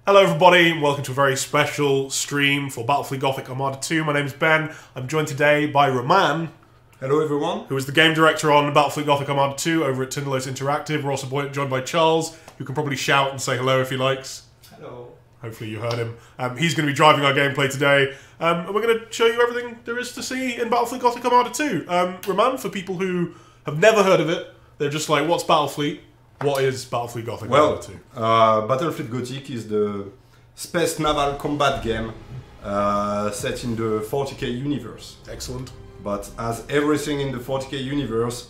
Hello everybody, and welcome to a very special stream for Battlefleet Gothic Armada 2. My name is Ben. I'm joined today by Roman. Hello everyone. Who is the game director on Battlefleet Gothic Armada 2 over at Tinderlos Interactive. We're also joined by Charles, who can probably shout and say hello if he likes. Hello. Hopefully you heard him. He's going to be driving our gameplay today, and we're going to show you everything there is to see in Battlefleet Gothic Armada 2. Roman, for people who have never heard of it, they're just like, what's Battlefleet? What is Battlefleet Gothic Armada 2? Battlefleet Gothic is the space naval combat game set in the 40k universe. Excellent. But as everything in the 40k universe,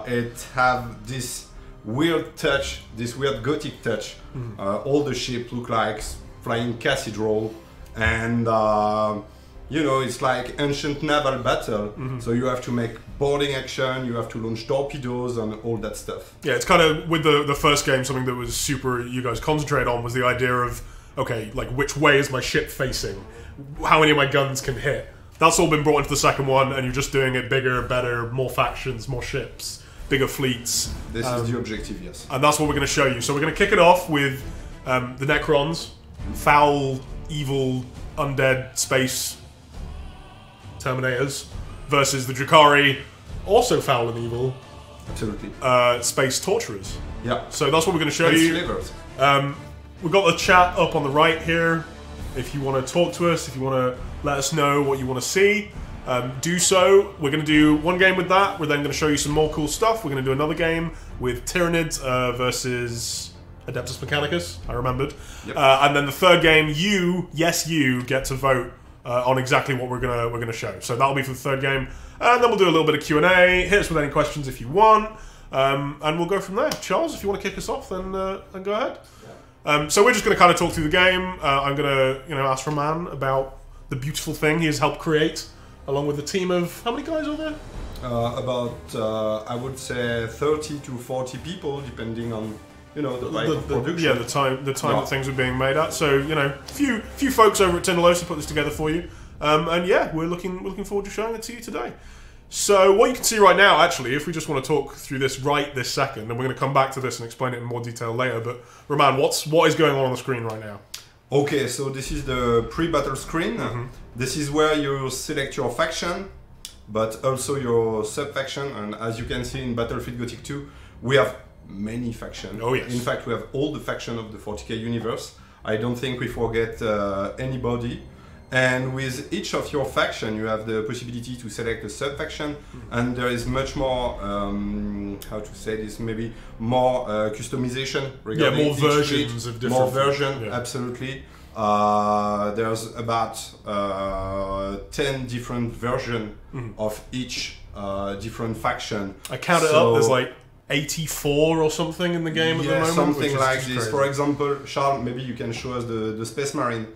it have this weird touch, this weird Gothic touch. All the ships look like flying cathedral, and you know, it's like ancient naval battle. So you have to make boarding action, you have to launch torpedoes and all that stuff. Yeah, it's kind of, with the first game, something that was super, you guys concentrate on was the idea of, okay, like which way is my ship facing? How many of my guns can hit? That's all been brought into the second one, and you're just doing it bigger, better, more factions, more ships, bigger fleets. This is the objective, yes. And that's what we're going to show you. So we're going to kick it off with the Necrons, foul, evil, undead space Terminators, versus the Drukhari, also foul and evil, absolutely, space torturers. Yeah. So that's what we're going to show you. We've got the chat up on the right here. If you want to talk to us, if you want to let us know what you want to see, do so. We're going to do one game with that. We're then going to show you some more cool stuff. We're going to do another game with Tyranids versus Adeptus Mechanicus. I remembered. Yep. And then the third game, you get to vote on exactly what we're gonna show. So that'll be for the third game, and then we'll do a little bit of Q&A. Hit us with any questions if you want, and we'll go from there. Charles, if you want to kick us off, then go ahead. Yeah. So we're just going to kind of talk through the game. I'm going to ask Roman about the beautiful thing he has helped create, along with a team of how many guys are there? About I would say 30 to 40 people, depending on the type of production. Yeah, the time that things are being made at. So few folks over at Tinderlos to put this together for you, and yeah, we're looking forward to showing it to you today. So what you can see right now, actually, if we just want to talk through this right this second, and we're going to come back to this and explain it in more detail later. But Roman, what is going on the screen right now? Okay, so this is the pre-battle screen. This is where you select your faction, but also your sub-faction. And as you can see in Battlefleet Gothic 2, we have many factions. Oh yes. In fact, we have all the factions of the 40k universe. I don't think we forget anybody. And with each of your faction, you have the possibility to select a sub-faction, and there is much more, how to say this, maybe more customization regarding more versions of different. More version, absolutely. There's about 10 different versions of each different faction. I count it up, there's like 84 or something in the game at the moment. Something like this. Crazy. For example, Charles, maybe you can show us the Space Marine.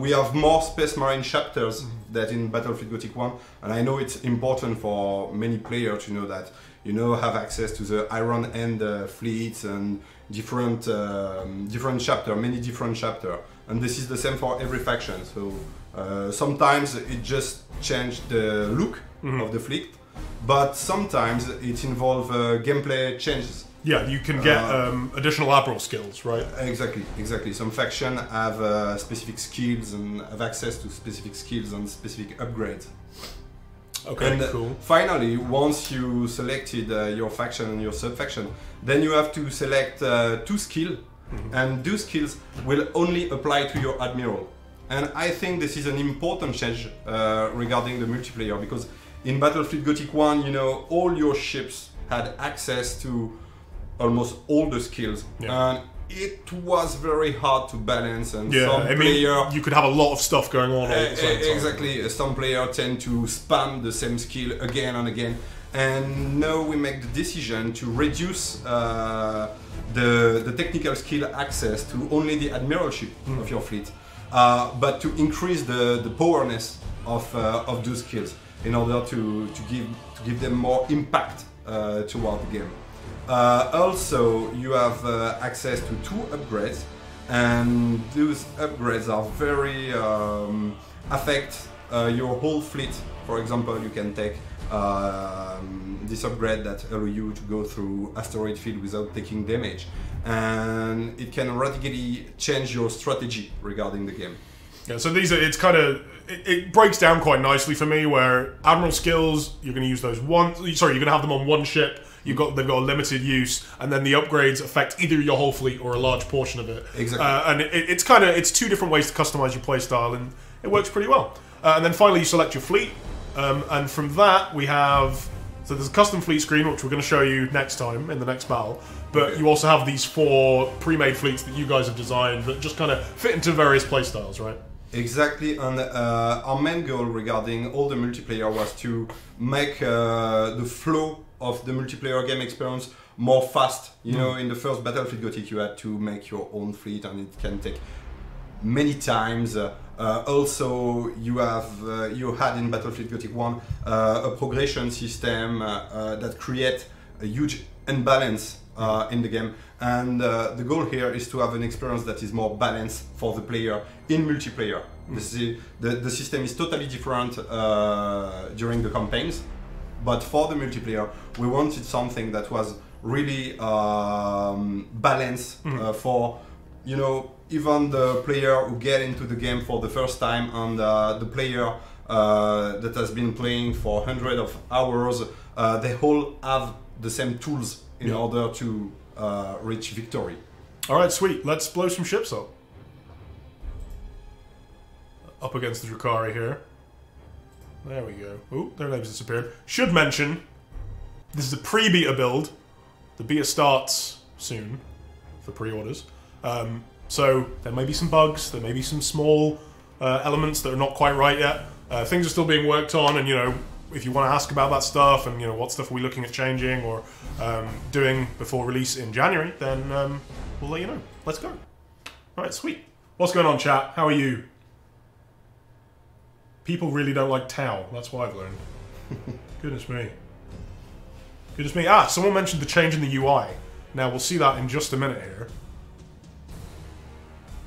We have more Space Marine chapters than in Battlefleet Gothic 1, and I know it's important for many players to know that, have access to the Iron Hand fleets and different chapter, many different chapter, and this is the same for every faction. So sometimes it just changed the look of the fleet, but sometimes it involves gameplay changes. Yeah, you can get additional admiral skills, right? Exactly. Some factions have specific skills and have access to specific skills and specific upgrades. Okay, and, cool. Finally, once you selected your faction and your sub-faction, then you have to select 2 skills, and those skills will only apply to your admiral. And I think this is an important change regarding the multiplayer, because in Battlefleet Gothic 1, all your ships had access to almost all the skills, and it was very hard to balance. And you could have a lot of stuff going on all at the same time. Exactly, some players tend to spam the same skill again and again, and now we make the decision to reduce the technical skill access to only the admiralship of your fleet, but to increase the powerness of those skills in order to give them more impact toward the game. Also, you have access to 2 upgrades, and those upgrades are very affect your whole fleet. For example, you can take this upgrade that allow you to go through asteroid field without taking damage, and it can radically change your strategy regarding the game. Yeah, so these are, it's kind of, it breaks down quite nicely for me, where Admiral skills, you're going to use those you're going to have them on one ship, they've got a limited use, and then the upgrades affect either your whole fleet or a large portion of it. Exactly. And it's two different ways to customize your playstyle, and it works pretty well. And then finally you select your fleet, and from that we have, so there's a custom fleet screen, which we're going to show you next time in the next battle, but you also have these 4 pre-made fleets that you guys have designed that just kind of fit into various playstyles, right? Exactly, and our main goal regarding all the multiplayer was to make the flow of the multiplayer game experience more fast. You know, in the first Battlefield Gothic you had to make your own fleet, and it can take many times. Also, you had in Battlefield Gothic 1 a progression system that create a huge imbalance in the game, and the goal here is to have an experience that is more balanced for the player in multiplayer. The system is totally different during the campaigns, but for the multiplayer we wanted something that was really balanced for, you know, even the player who get into the game for the first time and the player that has been playing for hundreds of hours, they all have the same tools in order to reach victory. Alright, sweet. Let's blow some ships up. Up against the Drukhari here. There we go. Oh, their names disappeared. Should mention, this is a pre-beta build. The beta starts soon for pre-orders. So there may be some bugs, there may be some small elements that are not quite right yet. Things are still being worked on, and you know, if you want to ask about that stuff and you know what stuff are we looking at changing or doing before release in January, then we'll let you know. Let's go. All right, sweet. What's going on, chat? How are you? People really don't like Tau. That's what I've learned. Goodness me. Goodness me. Ah, someone mentioned the change in the UI. Now we'll see that in just a minute here.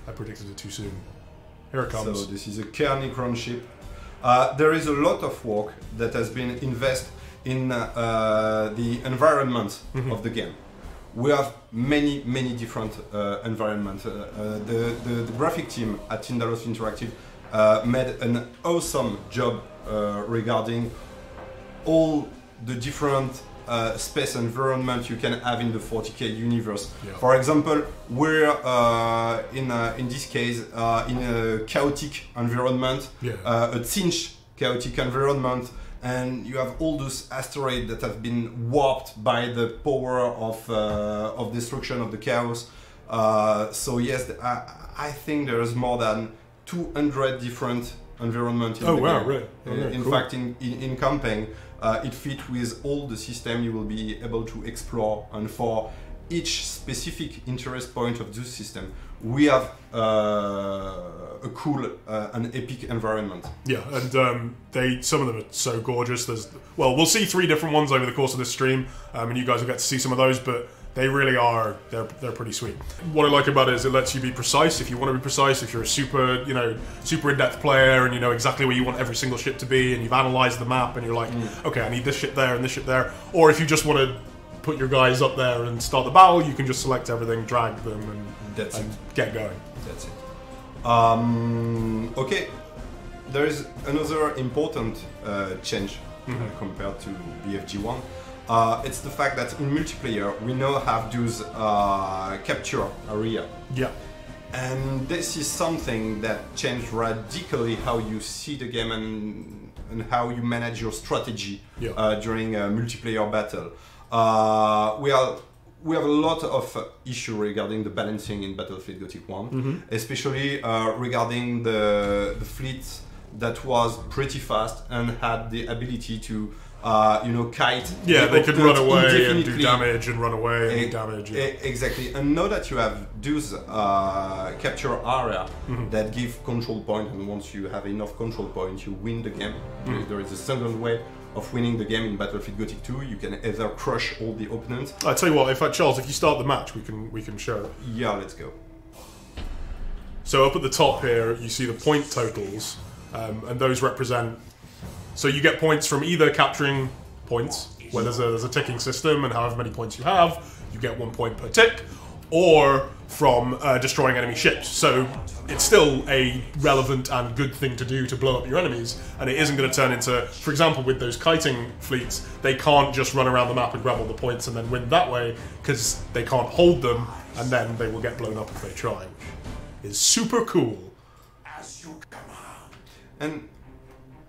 I predicted it too soon. Here it comes. So this is a Cairnicron ship. There is a lot of work that has been invested in the environment of the game. We have many different environments. The graphic team at Tindalos Interactive made an awesome job regarding all the different space environment you can have in the 40k universe. Yeah. For example, we're in this case in a chaotic environment, a cinch chaotic environment, and you have all those asteroids that have been warped by the power of destruction of the chaos. So yes, I think there's more than 200 different environments in the game. Really? In fact, in campaign, it fits with all the system you will be able to explore, and for each specific interest point of this system, we have a cool and epic environment. Yeah, and some of them are so gorgeous. We'll see 3 different ones over the course of this stream, and you guys will get to see some of those, but they really are, they're pretty sweet. What I like about it is it lets you be precise if you want to be precise, if you're a super in-depth player and you know exactly where you want every single ship to be and you've analysed the map and you're like, okay, I need this ship there and this ship there. Or if you just want to put your guys up there and start the battle, you can just select everything, drag them and get going. That's it. Okay, there is another important change compared to BFG1. It's the fact that in multiplayer we now have those capture area. Yeah. And this is something that changed radically how you see the game and how you manage your strategy during a multiplayer battle. We have a lot of issue regarding the balancing in Battlefield Gothic 1, especially regarding the fleet that was pretty fast and had the ability to kite. Yeah, they could run away and do damage and run away and do damage. Yeah. Exactly. And now that you have those capture area that give control point, and once you have enough control points, you win the game. There is a second way of winning the game in Battlefield Gothic 2. You can either crush all the opponents. I tell you what, in fact, Charles, if you start the match, we can show it. Yeah, let's go. So up at the top here, you see the point totals. and those represent. So you get points from either capturing points, where there's a ticking system, and however many points you have, you get 1 point per tick, or from destroying enemy ships. So it's still a relevant and good thing to do to blow up your enemies, and it isn't going to turn into, for example, with those kiting fleets, they can't just run around the map and grab all the points and then win that way, because they can't hold them, and then they will get blown up if they try. It's super cool. And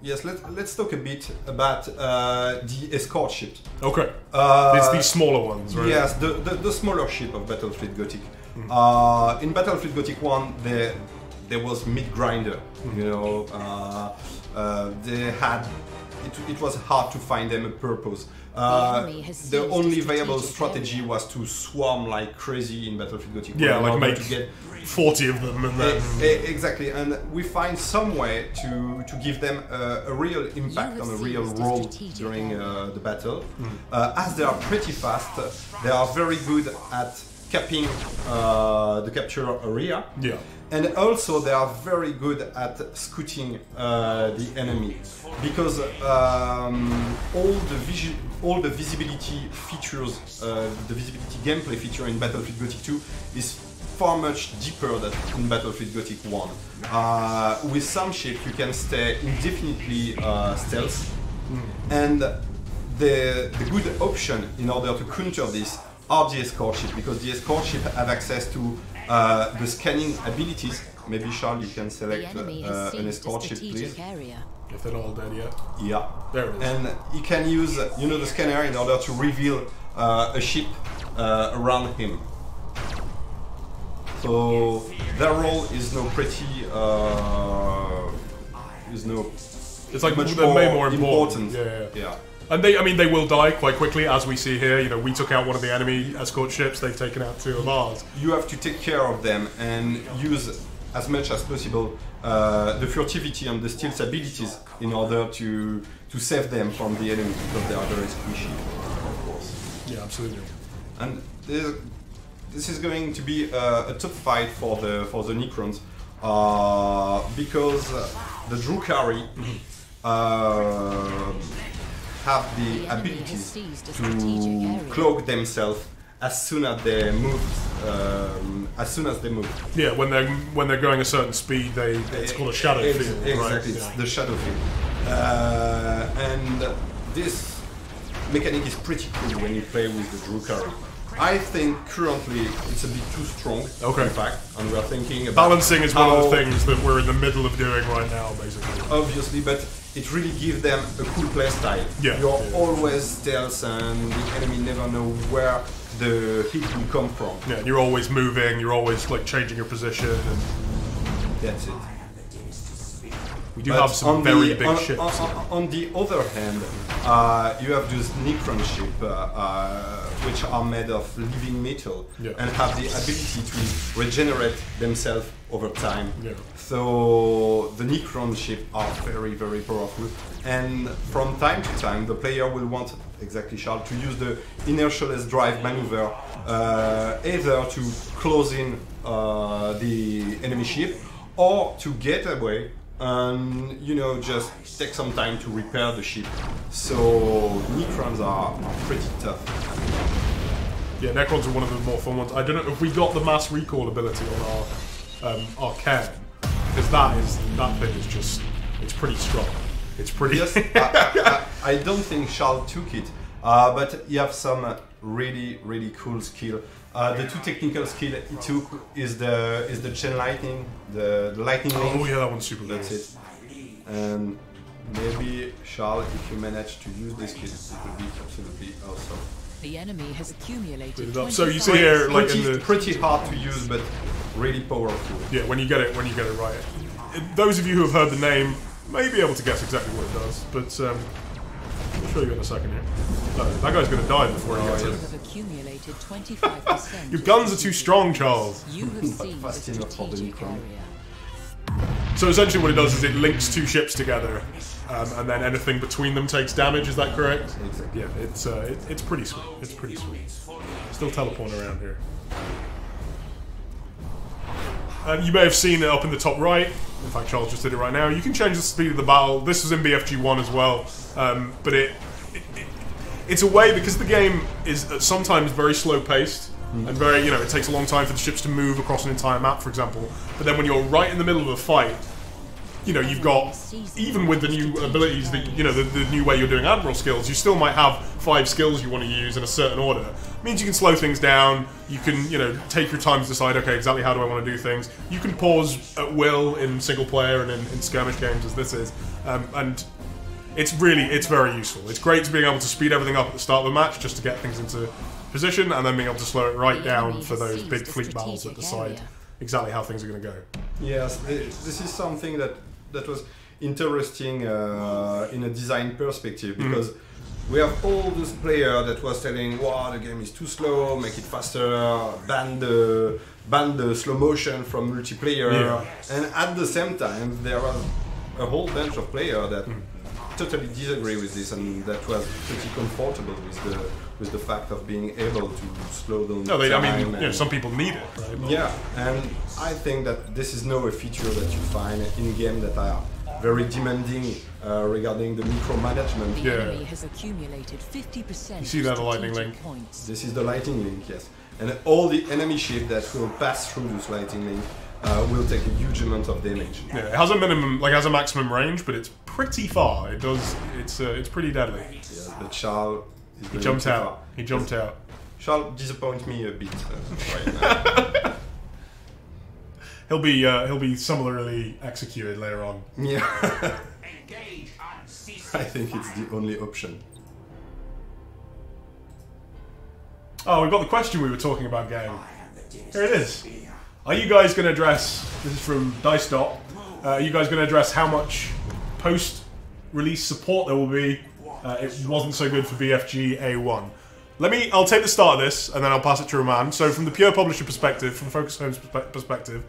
yes, let's talk a bit about the escort ships. Okay. It's these smaller ones, right? Yes, the smaller ship of Battlefleet Gothic. In Battlefleet Gothic 1, there was Meat Grinder. You know, they had. It was hard to find them a purpose. The only viable strategy was to swarm like crazy in Battlefield Gothic 1. Yeah, like make to get 40 of them and then... Exactly, and we find some way to give them a real impact on a real role during the battle. As they are pretty fast, they are very good at capping the capture area. Yeah. And also they are very good at scouting the enemy, because all the visibility features, the visibility gameplay feature in Battlefield Gothic 2 is far much deeper than in Battlefield Gothic 1. With some ships you can stay indefinitely stealth, and the good option in order to counter this are the escort ship, because the escort ship have access to the scanning abilities. Maybe Charles, you can select an escort ship, please. If they're not all dead yet. Yeah. There it is. And you can use, the scanner in order to reveal a ship around him. So their role is no pretty, It's like much more important. Yeah. And they will die quite quickly, as we see here. You know, we took out one of the enemy escort ships, they've taken out 2 of ours. You have to take care of them and use as much as possible the furtivity and the stealth abilities in order to save them from the enemy, because they are very squishy, of course. Yeah, absolutely. And this is going to be a tough fight for the Necrons, because the Drukhari have the abilities to cloak themselves as soon as they move. Yeah, when they're going a certain speed, it's called a shadow field. Exactly, right? it's the shadow field, and this mechanic is pretty cool when you play with the Drukhari. I think currently it's a bit too strong. Okay. In fact, and we are thinking about balancing is one of the things that we're in the middle of doing right now, basically. Obviously, but it really gives them a cool playstyle. Yeah. You're always stealth, and the enemy never know where the hit will come from. Yeah, you're always moving. You're always like changing your position, and that's it. We do have some very big ships. On the other hand, you have those Necron ships, which are made of living metal, and have the ability to regenerate themselves over time. Yeah. So the Necron ships are very, very powerful. And from time to time, the player will want, exactly Charles, to use the inertialess drive maneuver, either to close in the enemy ship, or to get away and just take some time to repair the ship. So Necrons are pretty tough. Yeah, Necrons are one of the more fun ones. I don't know if we got the mass recall ability on our cannon, because that thing is just, it's pretty strong. It's pretty. Yes, I don't think Charles took it, but you have some really, really cool skill. The 2 technical skill he took is the chain lightning, the lightning link. Oh yeah, that one's super. That's it. And maybe Charles, if you manage to use this skill, it will be absolutely awesome. The enemy has accumulated. So you see here, like pretty hard to use, but really powerful. Yeah, when you get it right. Those of you who have heard the name may be able to guess exactly what it does, but I'll show you in a second here. That guy's going to die before he gets it. Accumulated 25%. Your guns are too strong, Charles. You have seen the strategic area. So essentially what it does is it links 2 ships together, and then anything between them takes damage, is that correct? Exactly. Yeah, it's pretty sweet. It's pretty sweet. Still teleporting around here. You may have seen it up in the top right. In fact, Charles just did it right now. You can change the speed of the battle. This was in BFG 1 as well, but it's a way, because the game is sometimes very slow paced and very, it takes a long time for the ships to move across an entire map, for example. But then when you're right in the middle of a fight, you've got, even with the new abilities, the new way you're doing Admiral skills, you still might have 5 skills you want to use in a certain order. It means you can slow things down, you can, take your time to decide, okay, exactly how do I want to do things. You can pause at will in single player and in skirmish games, as this is. And it's very useful. It's great to being able to speed everything up at the start of the match, just to get things into position, and then being able to slow it right down for those big fleet battles that decide exactly how things are going to go. Yes, this is something that was interesting in a design perspective, because we have all this player that was telling, wow, the game is too slow, make it faster, ban the slow motion from multiplayer, and at the same time there was a whole bunch of players that totally disagree with this, and that was pretty comfortable with the fact of being able to slow down time. Some people need it, right? Yeah, and I think that this is now a feature that you find in game that are very demanding regarding the micromanagement. The enemy has accumulated 50%. You see that, the lightning link? Points. This is the lightning link, yes. And all the enemy ship that will pass through this lightning link will take a huge amount of damage. Yeah, it has a minimum, has a maximum range, but it's pretty far. It's pretty deadly. Yeah, but Charles He jumped out. He jumped out. Charles disappoints me a bit right now. He'll be similarly executed later on. Yeah. I think it's the only option. Oh, we've got the question we were talking about, gang. Here it is. Are you guys going to address, this is from Dice Dot, are you guys going to address how much post-release support there will be? It wasn't so good for BFG A1. I'll take the start of this, and then I'll pass it to Roman. So from the pure publisher perspective, from Focus Home's perspective,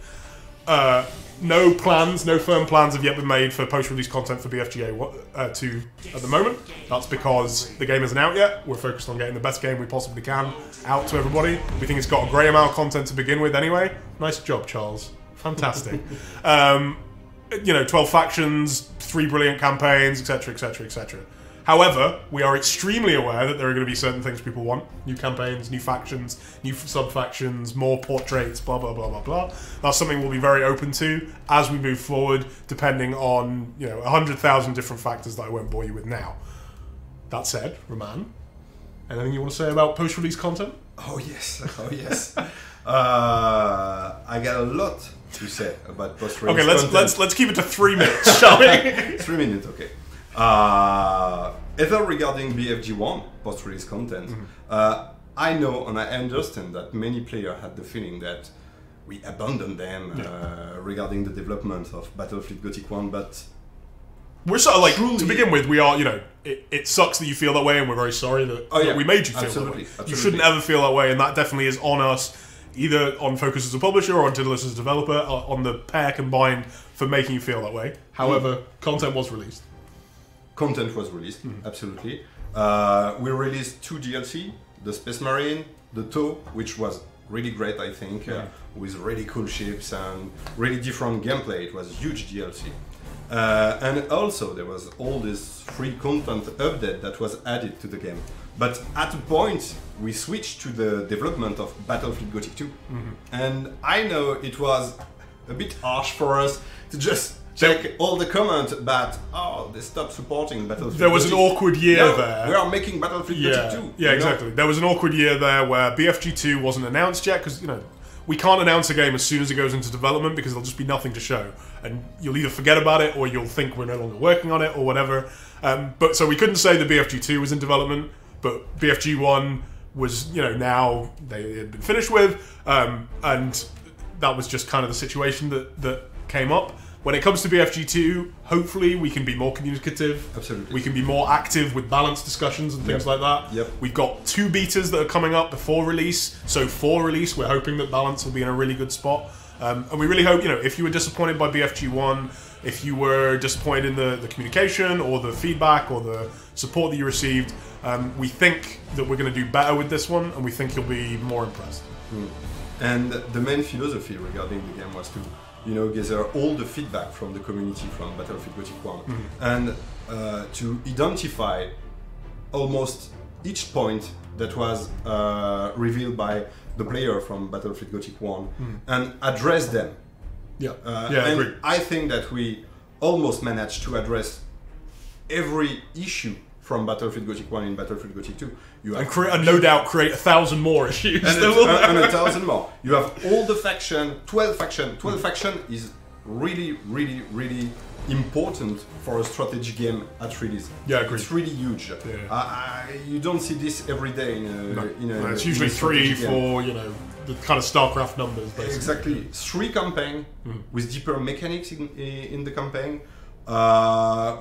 no firm plans have yet been made for post-release content for BFG A2 at the moment. That's because the game isn't out yet. We're focused on getting the best game we possibly can out to everybody. We think it's got a great amount of content to begin with anyway. Nice job, Charles. Fantastic. 12 factions, 3 brilliant campaigns, etc, etc, etc. However, we are extremely aware that there are going to be certain things people want. New campaigns, new factions, new sub-factions, more portraits, blah, blah, blah, blah, blah. That's something we'll be very open to as we move forward, depending on, 100,000 different factors that I won't bore you with now. That said, Roman, anything you want to say about post-release content? Oh, yes. Oh, yes. I got a lot to say about post-release content. Okay, let's keep it to 3 minutes, shall we? 3 minutes, okay. Either regarding BFG1 post-release content, I know and I understand that many players had the feeling that we abandoned them regarding the development of Battlefleet Gothic 1, but we're sort of truly, to begin with, we are, it sucks that you feel that way, and we're very sorry that we made you feel that way. Absolutely. You shouldn't ever feel that way, and that definitely is on us, either on Focus as a publisher or on Daedalus as a developer, on the pair combined for making you feel that way. However, content was released. Content was released, absolutely. We released 2 DLC, the Space Marine, the TOW, which was really great, I think, with really cool ships and really different gameplay. It was a huge DLC. And also there was all this free content update that was added to the game. But at a point, we switched to the development of Battlefleet Gothic 2. And I know it was a bit harsh for us to just check all the comments about, they stopped supporting Battlefleet. There was an awkward year there. We are making Battlefleet Gothic 2. Yeah, exactly. There was an awkward year there where BFG 2 wasn't announced yet, because, we can't announce a game as soon as it goes into development because there'll just be nothing to show. And you'll either forget about it or you'll think we're no longer working on it or whatever. But so we couldn't say that BFG 2 was in development, but BFG 1 was, now they had been finished with. And that was just kind of the situation that came up. When it comes to BFG 2, hopefully we can be more communicative. Absolutely. We can be more active with balanced discussions and things like that. Yep. We've got 2 betas that are coming up before release. So for release, we're hoping that balance will be in a really good spot. And we really hope, if you were disappointed by BFG 1, if you were disappointed in the communication or the feedback or the support that you received, we think that we're going to do better with this one, and we think you'll be more impressed. And the main philosophy regarding the game was to, gather all the feedback from the community from Battlefield Gothic 1 and to identify almost each point that was revealed by the player from Battlefield Gothic 1 and address them. Yeah, and agree. I think that we almost managed to address every issue from Battlefield Gothic 1 in Battlefield Gothic 2. And no doubt create 1,000 more issues. And 1,000 more. You have all the faction, 12 faction. 12 faction is really, really, really important for a strategy game at release. Yeah, agreed. It's really huge. Yeah. You don't see this every day in a it's usually 3, 4, the kind of StarCraft numbers, basically. Exactly. 3 campaign with deeper mechanics in the campaign.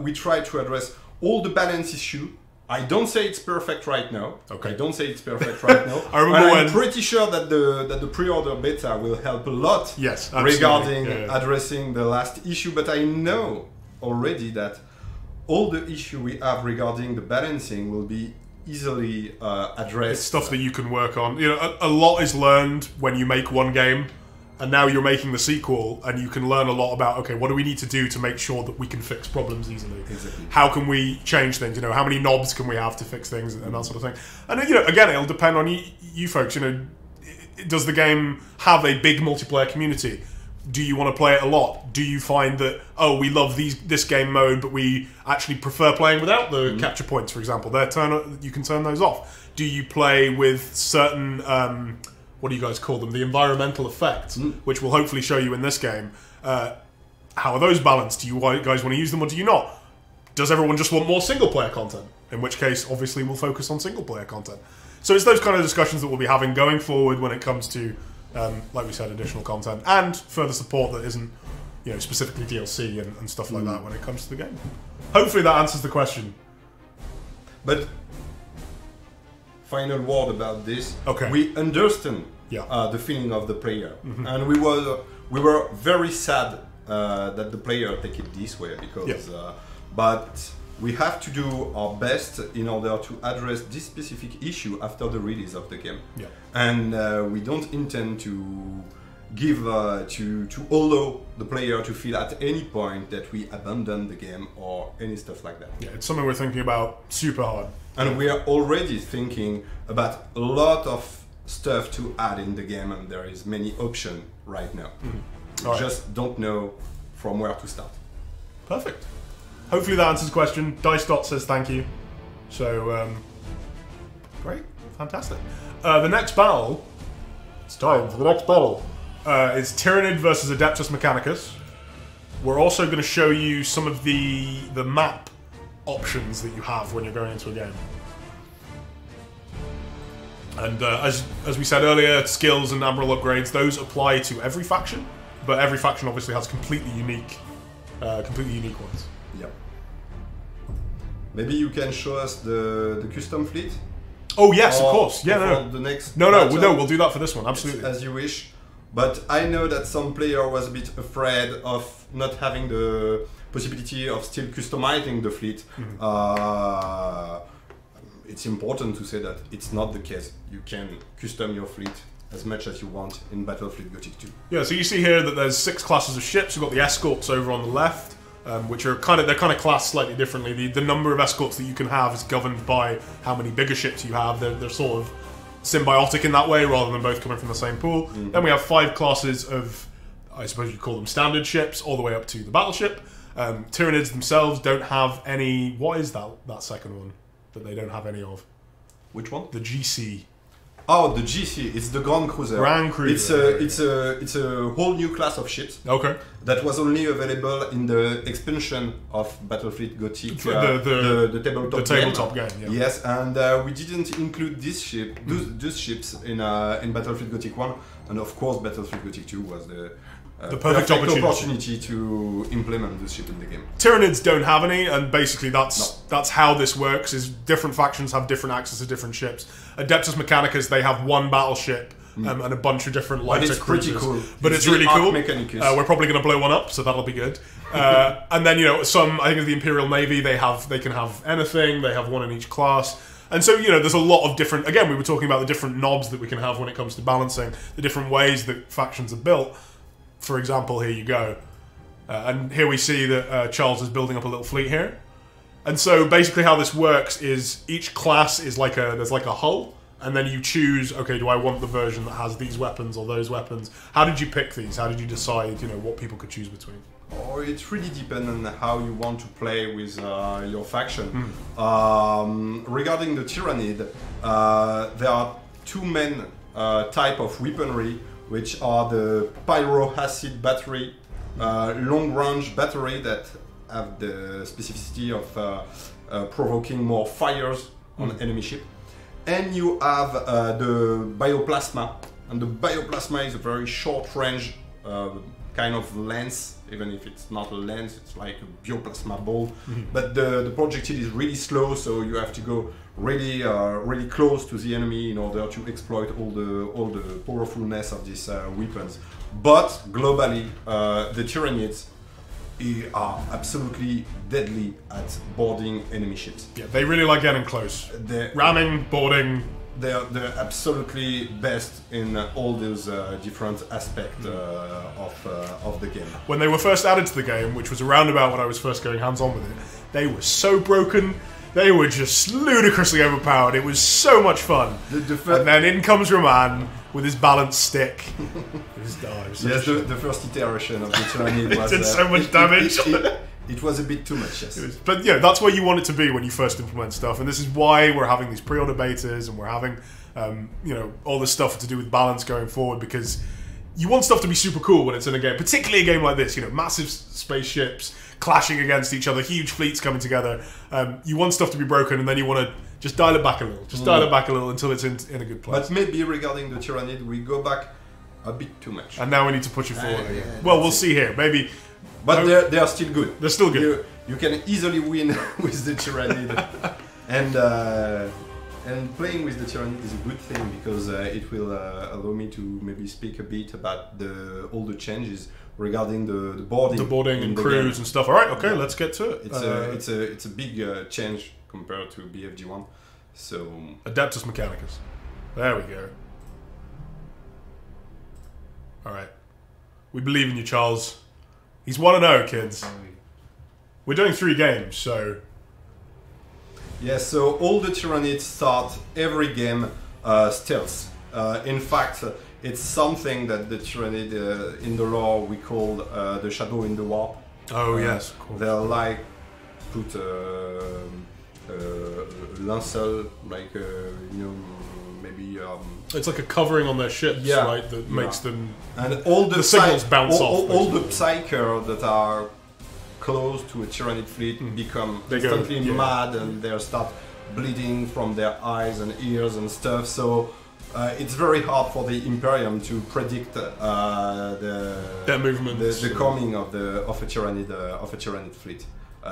We try to address all the balance issue. I don't say it's perfect right now. Okay. I don't say it's perfect right now. I'm pretty sure that the pre-order beta will help a lot. Yes, absolutely. Regarding addressing the last issue. But I know already that all the issue we have regarding the balancing will be easily addressed. It's stuff that you can work on. A lot is learned when you make one game. And now you're making the sequel, and you can learn a lot about, okay, what do we need to do to make sure that we can fix problems easily? Exactly. How can we change things? How many knobs can we have to fix things and that sort of thing? And again, it'll depend on you folks. Does the game have a big multiplayer community? Do you want to play it a lot? Do you find that, we love this game mode, but we actually prefer playing without the capture points, for example? You can turn those off. Do you play with certain... what do you guys call them? The environmental effects, which will hopefully show you in this game. How are those balanced? Do you guys want to use them or do you not? Does everyone just want more single-player content? In which case, obviously, we'll focus on single-player content. So it's those kind of discussions that we'll be having going forward when it comes to, like we said, additional content and further support that isn't, specifically DLC and stuff like that when it comes to the game. Hopefully that answers the question. But final word about this. Okay. We understand the feeling of the player, and we were very sad that the player take it this way because. But we have to do our best in order to address this specific issue after the release of the game. Yeah. And we don't intend to give to allow the player to feel at any point that we abandon the game or any stuff like that. Yeah, it's something we're thinking about super hard. And we are already thinking about a lot of stuff to add in the game, and there is many options right now. We just don't know from where to start. Perfect. Hopefully that answers the question. Dice Dot says thank you. So, great. Fantastic. The next battle... It's time for the next battle. Is Tyrannid versus Adeptus Mechanicus. We're also going to show you some of the map options that you have when you're going into a game. And as we said earlier, skills and admiral upgrades, those apply to every faction, but every faction obviously has completely unique ones. Yeah. Maybe you can show us the custom fleet? Oh yes, of course. Yeah, no. The next no, we'll do that for this one. Absolutely. It's as you wish. But I know that some player was a bit afraid of not having the possibility of still customizing the fleet. It's important to say that it's not the case. You can custom your fleet as much as you want in Battlefield Gothic 2. Yeah, so you see here that there's 6 classes of ships. You've got the escorts over on the left, which are they're classed slightly differently. The number of escorts that you can have is governed by how many bigger ships you have. They're sort of symbiotic in that way, rather than both coming from the same pool. Then we have 5 classes of, I suppose you'd call them standard ships, all the way up to the battleship. Tyranids themselves don't have any. What is that second one that they don't have any of? Which one? The GC. Oh, the GC. It's the Grand Cruiser. Grand Cruiser. It's a whole new class of ships. Okay. That was only available in the expansion of Battlefield Gothic, the tabletop game. Yeah. Yes, and we didn't include these ships in Battlefield Gothic 1, and of course Battlefield Gothic 2 was the perfect opportunity to implement this ship in the game. Tyranids don't have any, and basically that's how this works. Is different factions have different access to different ships. Adeptus Mechanicus, they have one battleship and a bunch of different lighter cruisers. Pretty cool. But it's really cool. Mechanicus. We're probably going to blow one up, so that'll be good. And then some, I think of the Imperial Navy, they can have anything. They have one in each class. And so, you know, there's a lot of different... Again, we were talking about the different knobs that we can have when it comes to balancing, the different ways that factions are built. For example, here you go. And here we see that Charles is building up a little fleet here. And so basically how this works is each class is like there's like a hull, and then you choose, okay, do I want the version that has these weapons or those weapons? How did you pick these? How did you decide, you know, what people could choose between? Or it really depends on how you want to play with your faction. Regarding the Tyrannid, there are two main type of weaponry, which are the pyro acid battery, long-range battery that have the specificity of provoking more fires on enemy ship. And you have the bioplasma, and the bioplasma is a very short-range kind of lens. Even if it's not a lens, it's like a bioplasma ball. But the projectile is really slow, so you have to go really, really close to the enemy in order to exploit all the powerfulness of these weapons. But globally, the Tyrannids are absolutely deadly at boarding enemy ships. Yeah, they really like getting close. Ramming, boarding. They're absolutely best in all those different aspects of the game. When they were first added to the game, which was around about when I was first going hands-on with it, they were so broken. They were just ludicrously overpowered. It was so much fun. And then in comes Roman with his balanced stick. Yes, the first iteration of the Tyrannid was... It did so much damage. It was a bit too much, yes. But yeah, that's where you want it to be when you first implement stuff, and this is why we're having these pre-order betas, and we're having, you know, all this stuff to do with balance going forward, because you want stuff to be super cool when it's in a game, particularly a game like this. You know, massive spaceships clashing against each other, huge fleets coming together. You want stuff to be broken, and then you want to just dial it back a little, dial it back a little until it's in a good place. But maybe regarding the Tyrannid, we go back a bit too much. And now we need to push it forward. Well, we'll see here. Maybe. But they are still good. They're still good. You can easily win with the Tyrannid, and playing with the Tyrannid is a good thing, because it will allow me to maybe speak a bit about all the changes regarding the boarding, and crews and stuff. All right, okay, let's get to it. It's a big change compared to BFG1. So Adeptus Mechanicus. There we go. All right, we believe in you, Charles. He's 1-0, kids. We're doing 3 games, so... Yeah, so all the Tyrannids start every game stealth. In fact, it's something that the Tyrannid in the lore we call the Shadow in the Warp. Oh, yes, of course. They'll like put lancel, like, you know, maybe... it's like a covering on their ships, right, that makes them... And all the signals bounce off. All the Psyker that are close to a Tyrannid fleet become instantly mad, and they start bleeding from their eyes and ears and stuff. So it's very hard for the Imperium to predict their movements, the coming of a Tyrannid fleet,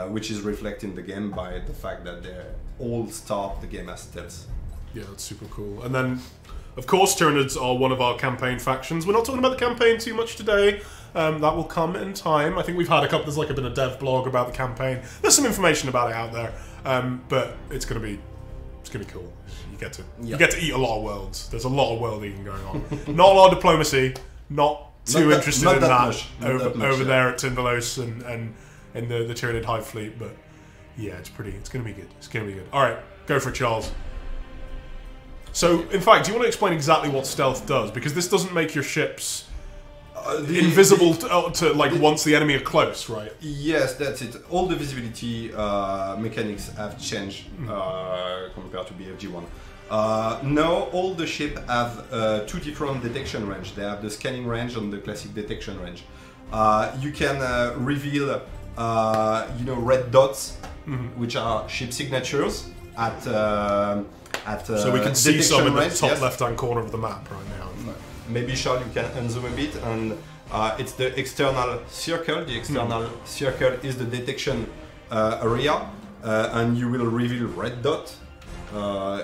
which is reflected in the game by the fact that they all start the game as stealth. Yeah, that's super cool. And then, of course, Tyrannids are one of our campaign factions. We're not talking about the campaign too much today. That will come in time. I think we've had there's like been a dev blog about the campaign. There's some information about it out there, but it's gonna be cool. You get to eat a lot of worlds. There's a lot of world eating going on. Not a lot of diplomacy. Not too interested in that over there at Tindalos and in the Tyrannid Hive fleet. But yeah, it's gonna be good. It's gonna be good. All right, go for it, Charles. So, in fact, do you want to explain exactly what stealth does? Because this doesn't make your ships invisible to once the enemy are close, right? Yes, that's it. All the visibility mechanics have changed compared to BFG1. Now, all the ships have 2 different detection range. They have the scanning range and the classic detection range. You can reveal, red dots, which are ship signatures at so we can see some in the top left-hand corner of the map right now. Maybe, Charles, you can unzoom a bit, and it's the external circle. The external circle is the detection area, and you will reveal red dot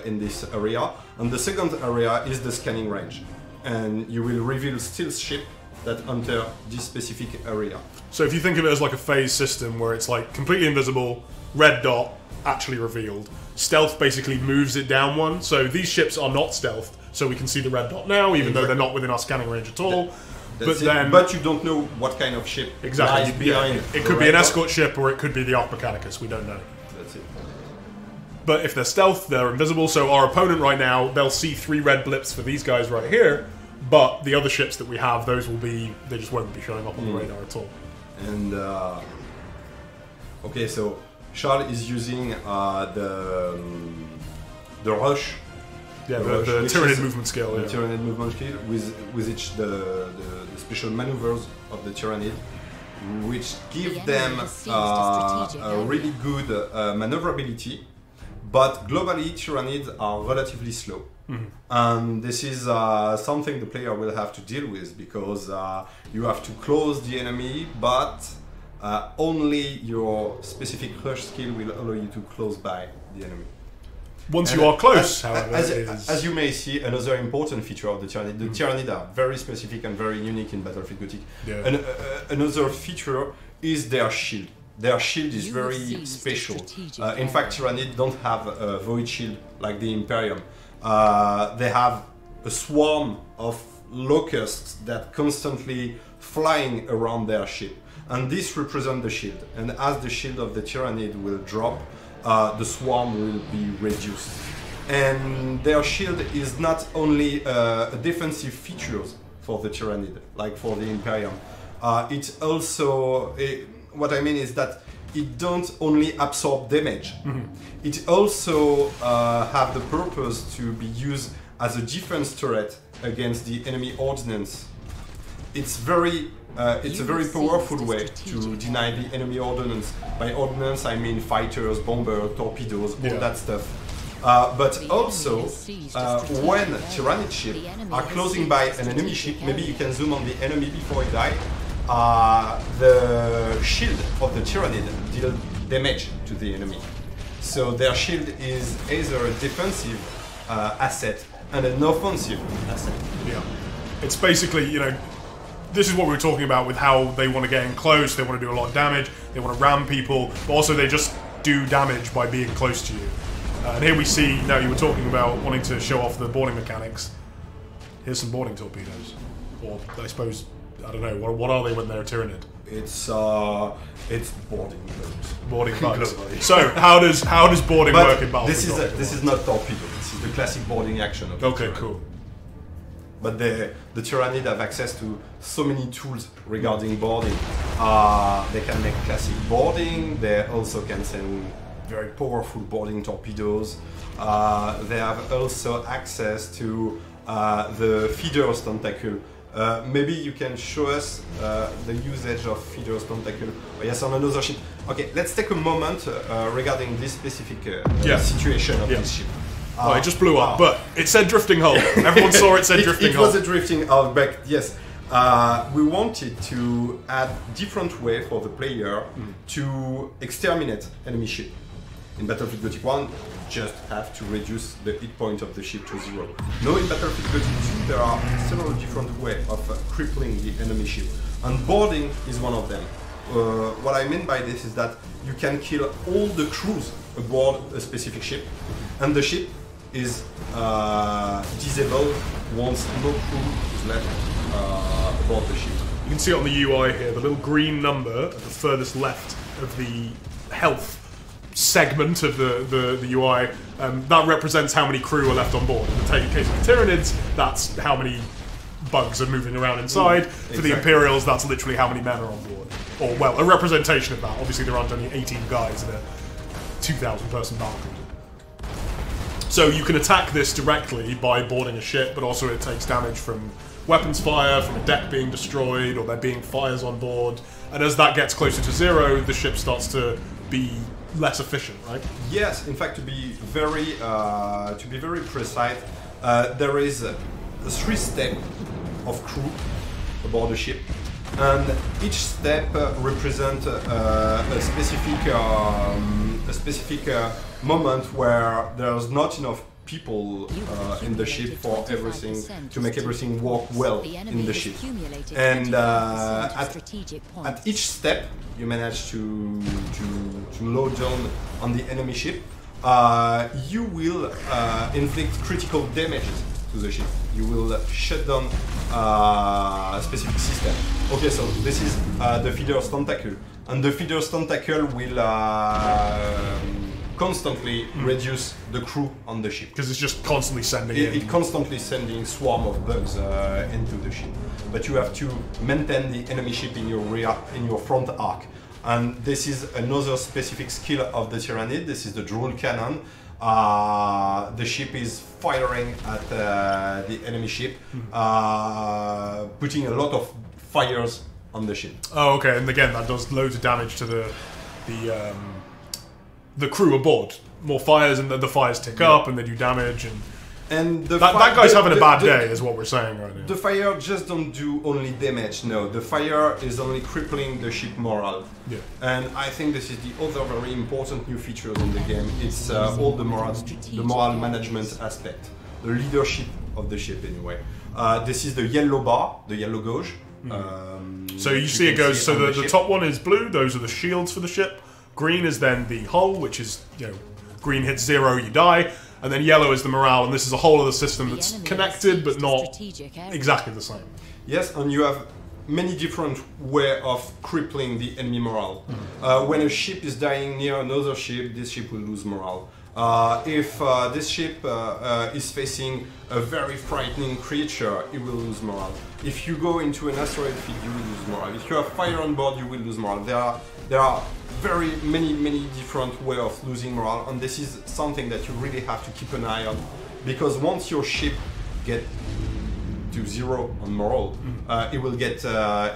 in this area. And the second area is the scanning range, and you will reveal stealth ship that enter this specific area. So if you think of it as like a phase system where it's like completely invisible, red dot, actually revealed. Stealth basically moves it down one, so these ships are not stealthed, so we can see the red dot now, even though they're not within our scanning range at all. But you don't know what kind of ship lies behind. It could be an escort ship, or it could be the Arc Mechanicus, we don't know. That's it. But if they're stealth, they're invisible, so our opponent right now, they'll see 3 red blips for these guys right here, but the other ships that we have, those will be, they just won't be showing up on the radar at all. And, okay, so Charles is using the rush. Yeah, the Tyranid movement skill. The Tyranid movement skill, with which the special maneuvers of the Tyranid, which give them a really good maneuverability, but globally Tyranids are relatively slow. And this is something the player will have to deal with, because you have to close the enemy, but only your specific rush skill will allow you to close by the enemy. Once you are close, however, as you may see, another important feature of the Tyranid. The Tyranid are very specific and very unique in Battlefield Gothic. Yeah. And another feature is their shield. Their shield is very special. In fact, Tyranid don't have a void shield like the Imperium. They have a swarm of locusts that constantly flying around their ship. And this represents the shield. And as the shield of the Tyranid will drop, the swarm will be reduced. And their shield is not only a defensive feature for the Tyranid, like for the Imperium. It also, what I mean is that it don't only absorb damage. It also have the purpose to be used as a defense turret against the enemy ordnance. It's a very powerful way to deny the enemy ordnance. By ordnance, I mean fighters, bombers, torpedoes, all that stuff. But also, when Tyranid ships are closing by an enemy ship, maybe you can zoom on the enemy before he dies, the shield of the Tyranid deal damage to the enemy. So their shield is either a defensive asset and an offensive asset. Yeah. It's basically, you know, this is what we were talking about with how they want to get in close, they want to do a lot of damage, they want to ram people, but also they just do damage by being close to you. And here we see, now you were talking about wanting to show off the boarding mechanics. Here's some boarding torpedoes. Or, I suppose, I don't know, what are they when they're a Tyranid? It's boarding boats. Boarding boats. So, how does boarding work in Battlefield? This is not torpedo, this is the classic boarding action of the Okay, Tyranid. cool. But the Tyranid have access to so many tools regarding boarding. They can make classic boarding, they also can send very powerful boarding torpedoes. They have also access to the feeder's tentacle. Maybe you can show us the usage of feeder's tentacle. Oh, yes, on another ship. Okay, let's take a moment regarding this specific situation of this ship. Oh, it just blew up, but it said drifting hull. Everyone saw it said drifting hull. It was a drifting hull, but yes. We wanted to add different way for the player to exterminate enemy ship. In Battlefield Gothic 1, you just have to reduce the hit point of the ship to 0. Now in Battlefield Gothic 2, there are several different ways of crippling the enemy ship, and boarding is one of them. What I mean by this is that you can kill all the crews aboard a specific ship, and the ship is disabled once no crew is left aboard the ship. You can see it on the UI here, the little green number at the furthest left of the health segment of the UI. That represents how many crew are left on board. In the case of the Tyranids, that's how many bugs are moving around inside. For the Imperials, that's literally how many men are on board. Or, well, a representation of that. Obviously, there aren't only 18 guys in a 2,000 person battlefield. So you can attack this directly by boarding a ship, but also it takes damage from weapons fire, from a deck being destroyed, or there being fires on board. And as that gets closer to 0, the ship starts to be less efficient, right? Yes, in fact, to be very precise, there is a 3 step of crew aboard the ship, and each step represents a specific moment where there's not enough people in the ship for everything, to make everything work well in the ship. And at each step you manage to load down on the enemy ship, you will inflict critical damages to the ship. You will shut down a specific system. Okay, so this is the feeder's tentacle, and the feeder's tentacle will constantly reduce the crew on the ship. Because it's just constantly sending it constantly sending swarm of bugs into the ship. But you have to maintain the enemy ship in your rear, in your front arc. And this is another specific skill of the Tyrannid. This is the drool cannon. The ship is firing at the enemy ship, putting a lot of fires on the ship. Oh, okay. And again, that does loads of damage to the crew aboard. More fires, and the fires tick up, and they do damage. And that guy's having a bad day, is what we're saying right now. The fire just don't do only damage. No, the fire is only crippling the ship morale. Yeah. And I think this is the other very important new feature in the game. It's all the moral management aspect, the leadership of the ship anyway. This is the yellow bar, the yellow gauge. So you see it goes. So the top one is blue. Those are the shields for the ship. Green is then the hull, which is, green hits 0, you die. And then yellow is the morale, and this is a whole other system that's connected but not exactly the same. Yes, and you have many different ways of crippling the enemy morale. When a ship is dying near another ship, this ship will lose morale. If this ship is facing a very frightening creature, it will lose morale. If you go into an asteroid field, you will lose morale. If you have fire on board, you will lose morale. There are very many different ways of losing morale, and this is something that you really have to keep an eye on, because once your ship gets to 0 on morale, it will get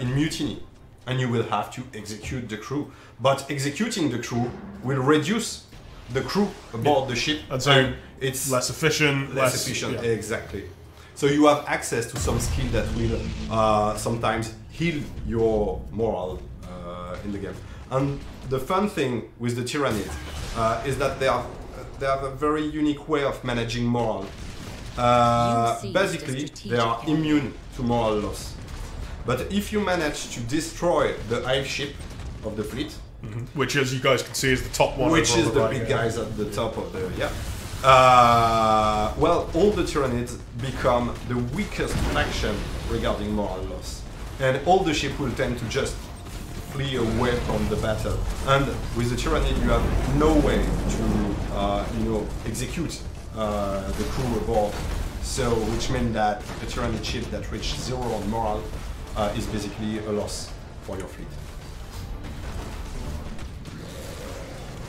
in mutiny, and you will have to execute the crew. But executing the crew will reduce the crew aboard the ship, and so it's less efficient. Yeah. Exactly. So you have access to some skill that will sometimes heal your morale in the game. And the fun thing with the Tyrannid is that they have a very unique way of managing morale. Basically, they are immune to morale loss. But if you manage to destroy the hive ship of the fleet, which, as you guys can see, is the top one. Which is the big guys at the top of the well, all the Tyrannids become the weakest faction regarding moral loss, and all the ship will tend to just flee away from the battle. And with the Tyrannid, you have no way to, execute the crew aboard. So, which means that a Tyrannid ship that reaches 0 on morale is basically a loss for your fleet.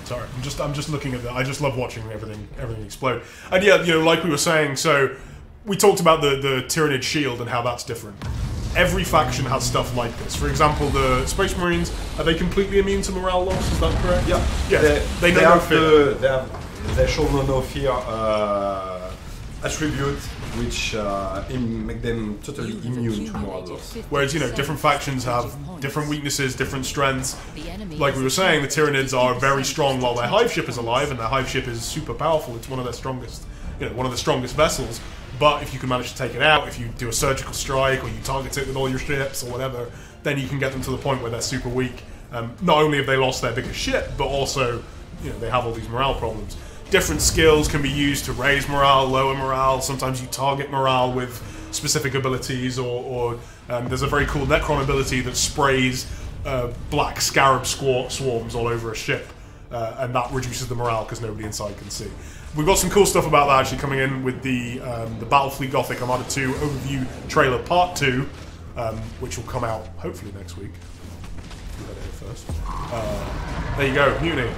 Sorry, I'm just looking at that. I just love watching everything explode. And yeah, like we were saying, so we talked about the Tyrannid shield and how that's different. Every faction has stuff like this. For example, the Space Marines, are they completely immune to morale loss? Is that correct? Yeah. Yeah. They know no fear. They show no fear attribute, which make them totally immune to morale loss. Whereas, different factions have different weaknesses, different strengths. Like we were saying, the Tyrannids are very strong while their hive ship is alive, and their hive ship is super powerful. It's one of their strongest, one of the strongest vessels. But if you can manage to take it out, if you do a surgical strike, or you target it with all your ships, or whatever, then you can get them to the point where they're super weak. Not only have they lost their biggest ship, but also, they have all these morale problems. Different skills can be used to raise morale, lower morale. Sometimes you target morale with specific abilities, or there's a very cool Necron ability that sprays black scarab swarms all over a ship, and that reduces the morale because nobody inside can see. We've got some cool stuff about that actually coming in with the Battlefleet Gothic Armada 2 overview trailer part 2, which will come out hopefully next week. Do that here first. There you go, Mutiny.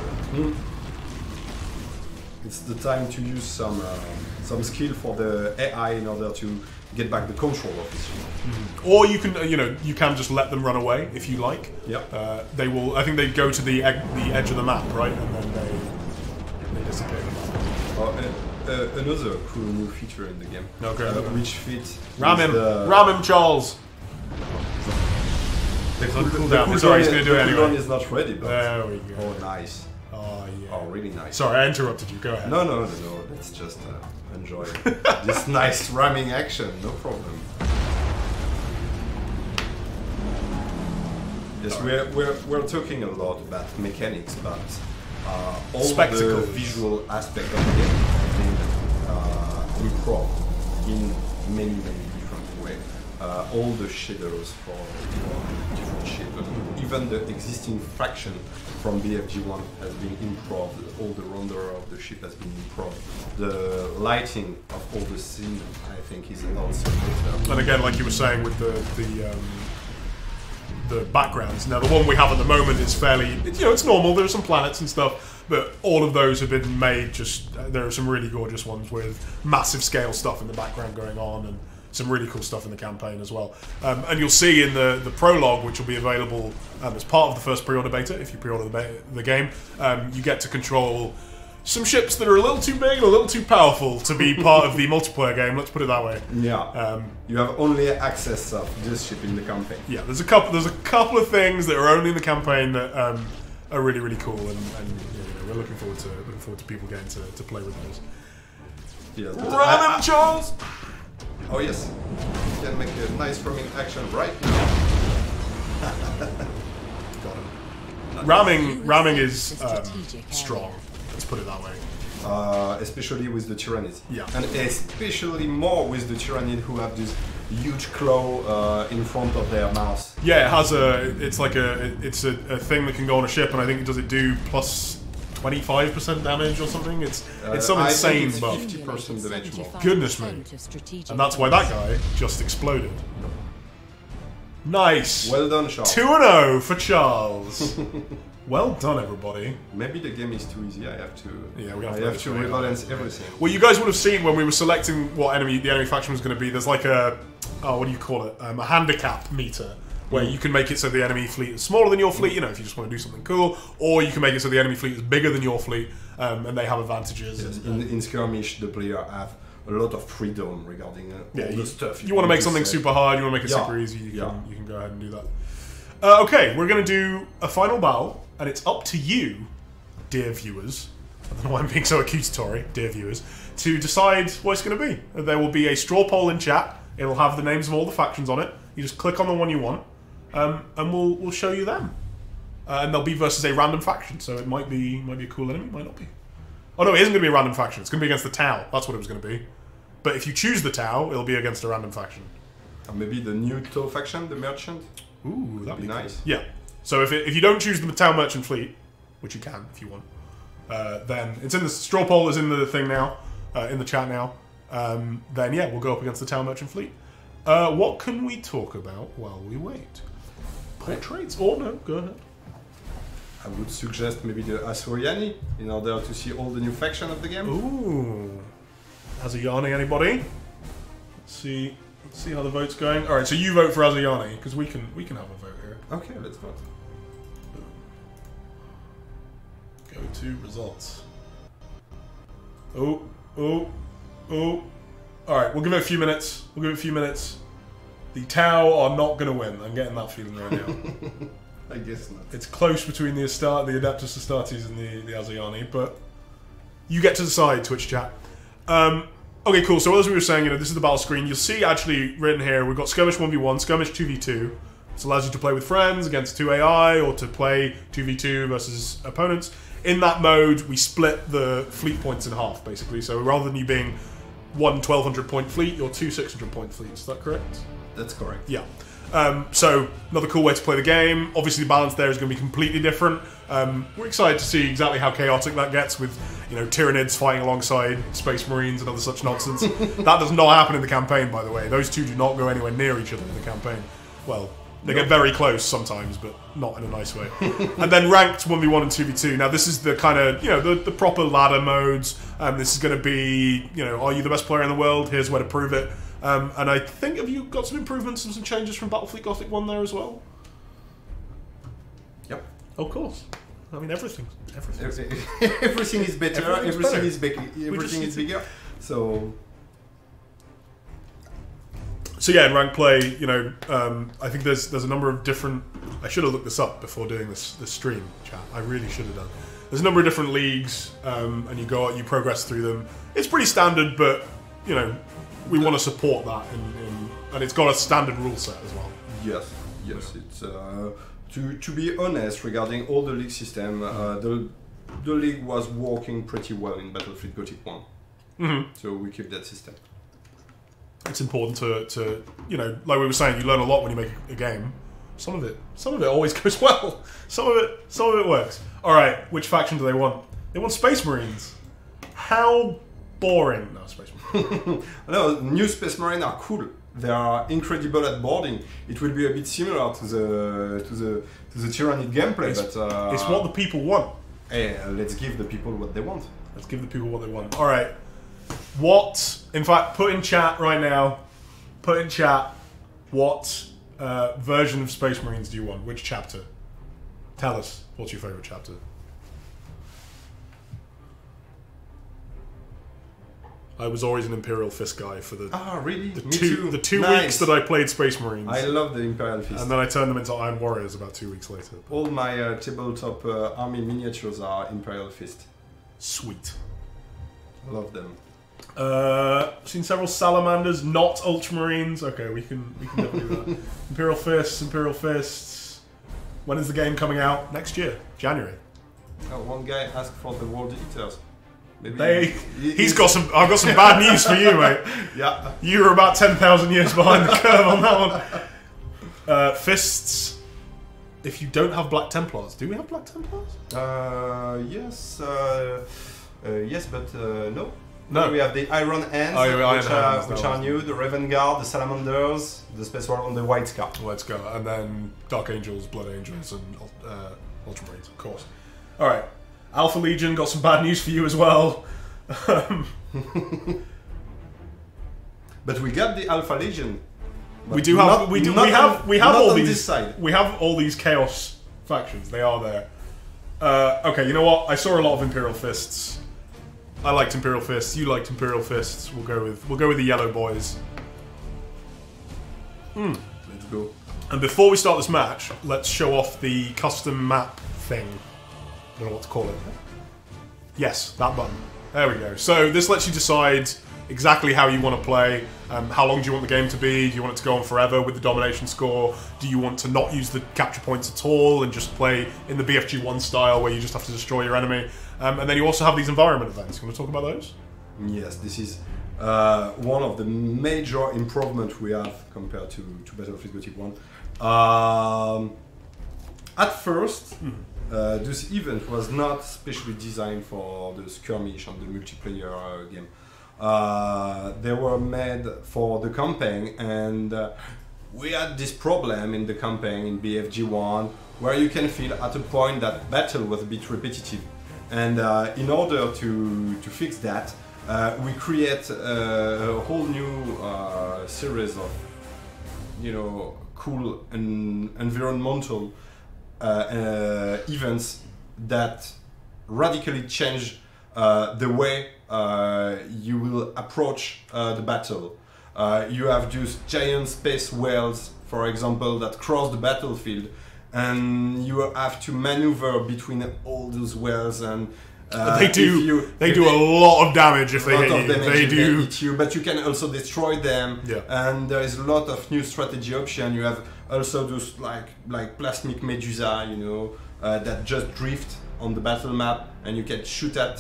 It's the time to use some skill for the AI in order to get back the control of this ship. Or you can, you can just let them run away if you like. Yeah. They will. I think they go to the edge of the map, right, and then they disappear. Another cool new feature in the game. Okay. Which fits. Ram him, Charles. The cooldown. Sorry, he's going to do it anyway. The cooldown is not ready, but. There we go. Oh, nice. Oh, yeah. are really nice. Sorry, I interrupted you. Go ahead. No. Let's just enjoy this nice ramming action. No problem. Yes, we're talking a lot about mechanics, but all Spectacles. the visual aspect of the game have been improved in many different ways. All the shaders for different shapes, even the existing faction from BFG1 has been improved. All the render of the ship has been improved. The lighting of all the scene, I think, is also better. And again, like you were saying with the backgrounds. Now, the one we have at the moment is fairly, it's normal. There are some planets and stuff, but all of those have been made there are some really gorgeous ones with massive scale stuff in the background going on, and some really cool stuff in the campaign as well. And you'll see in the prologue, which will be available as part of the first pre-order beta, if you pre-order the game, you get to control some ships that are a little too big and a little too powerful to be part of the multiplayer game, let's put it that way. Yeah. You have only access of this ship in the campaign. Yeah, there's a couple of things that are only in the campaign that are really cool, and we're looking forward to people getting to play with those. Yes, Ram him, Charles! Oh yes, you can make a nice ramming action right now. Got him. Ramming is strong. Let's put it that way. Especially with the Tyranids. Yeah. And especially more with the Tyranid who have this huge claw in front of their mouth. Yeah, it has it's a thing that can go on a ship, and I think it do plus 25% damage or something. It's some insane buff. 50% damage more. Goodness me. And that's why that guy just exploded. Nice. Well done, Charles. 2-0 for Charles. Well done, everybody. Maybe the game is too easy. I have to. Yeah, we have to rebalance everything. Well, you guys would have seen when we were selecting what the enemy faction was going to be. There's like what do you call it? A handicap meter where you can make it so the enemy fleet is smaller than your fleet. If you just want to do something cool, or you can make it so the enemy fleet is bigger than your fleet, and they have advantages. Yes, in skirmish, the player have a lot of freedom regarding all the stuff. You want to make something super hard. You want to make it super easy. You can go ahead and do that. Okay, we're going to do a final battle. And it's up to you, dear viewers, I don't know why I'm being so accusatory, dear viewers, to decide what it's going to be. There will be a straw poll in chat. It'll have the names of all the factions on it. You just click on the one you want, and we'll show you them. And they'll be versus a random faction, so it might be a cool enemy, might not be. Oh no, it isn't going to be a random faction. It's going to be against the Tau. That's what it was going to be. But if you choose the Tau, it'll be against a random faction. And maybe the new Tau faction, the Merchant. Ooh, that'd be nice. Cool. Yeah. So if you don't choose the Tau Merchant Fleet, which you can if you want, then it's in the straw poll is in the thing now, in the chat now. Then yeah, we'll go up against the Tau Merchant Fleet. What can we talk about while we wait? Portraits? Oh no, go ahead. I would suggest maybe the Asuriani in order to see all the new faction of the game. Ooh, Azayani, anybody? Let's see how the vote's going. All right, so you vote for Azayani because we can have a vote here. Okay, let's vote. Go to results. Oh. All right, we'll give it a few minutes. The Tau are not going to win. I'm getting that feeling right now. I guess not. It's close between the Adeptus Astartes and the Azayani, but you get to decide, Twitch chat. Okay, cool. So as we were saying, this is the battle screen. You'll see actually written here, we've got Skirmish 1v1, Skirmish 2v2. This allows you to play with friends against 2 AI, or to play 2v2 versus opponents. In that mode, we split the fleet points in half, basically. So rather than you being one 1,200 point fleet, you're 2 600 point fleets. Is that correct? That's correct. Yeah. So another cool way to play the game. Obviously, the balance there is going to be completely different. We're excited to see exactly how chaotic that gets with, Tyranids fighting alongside Space Marines and other such nonsense. That does not happen in the campaign, by the way. Those two do not go anywhere near each other in the campaign. Well, they get very close sometimes, but not in a nice way. And then ranked 1v1 and 2v2. Now, this is the kind of, the proper ladder modes. This is going to be, are you the best player in the world? Here's where to prove it. And I think, have you got some improvements and some changes from Battlefleet Gothic 1 there as well? Yep. Of course. I mean, everything is better. Everything is bigger. So yeah, in ranked play, I think there's a number of different I should have looked this up before doing this stream, chat. I really should have done. There's a number of different leagues, and you progress through them. It's pretty standard, but you know, we want to support that, and it's got a standard rule set as well. Yes. It's to be honest regarding all the league system, the league was working pretty well in Battlefleet Gothic 1. Mm-hmm. So we keep that system. It's important to you know, like we were saying, you learn a lot when you make a game. Some of it always goes well. Some of it works. All right, which faction do they want? They want Space Marines. How boring! No, Space Marines. No, new Space Marines are cool. They are incredible at boarding. It will be a bit similar to the Tyranid gameplay, but it's what the people want. Hey, let's give the people what they want. Let's give the people what they want. All right. What? In fact, put in chat right now. Put in chat what version of Space Marines do you want? Which chapter? Tell us. What's your favorite chapter? I was always an Imperial Fist guy for the really? the Me two too. the 2 Nice. weeks that I played Space Marines. I love the Imperial Fist. And then I turned them into Iron Warriors about 2 weeks later. All my tabletop army miniatures are Imperial Fist. Sweet. Love them. Seen several Salamanders, not Ultramarines. Okay, we can definitely do that. Imperial Fists. When is the game coming out? Next year, January. One guy asked for the World Eaters. Maybe I've got some bad news for you, mate. Yeah. You're about 10,000 years behind the curve on that one. Fists. If you don't have Black Templars, do we have Black Templars? Yes. Yes, but no. No. We have the Iron Hands, which are new, the Raven Guard, the Salamanders, the Space War on the White Scar. Let's go. And then Dark Angels, Blood Angels, and Ultramarines, of course. Alright. Alpha Legion, got some bad news for you as well. But we got the Alpha Legion. We have all these Chaos factions. They are there. Okay, you know what? I saw a lot of Imperial Fists. I liked Imperial Fists. You liked Imperial Fists. We'll go with the yellow boys. Let's go. And before we start this match, let's show off the custom map thing. I don't know what to call it. Yes, that button. There we go. So this lets you decide exactly how you want to play. How long do you want the game to be? Do you want it to go on forever with the domination score? Do you want to not use the capture points at all and just play in the BFG1 style where you just have to destroy your enemy? And then you also have these environment events. You want to talk about those? Yes, this is one of the major improvements we have compared to Battlefleet Gothic 1. At first, this event was not specially designed for the skirmish and the multiplayer game. They were made for the campaign, and we had this problem in the campaign in BFG1 where you can feel at a point that battle was a bit repetitive. And in order to fix that, we create a whole new series of, cool and environmental events that radically change the way you will approach the battle. You have those giant space whales, for example, that cross the battlefield, and you have to maneuver between all those whales, and they do a lot of damage if they hit you. But you can also destroy them. Yeah. And there is a lot of new strategy option. You have also those like plasmic medusa, that just drift on the battle map, and you can shoot at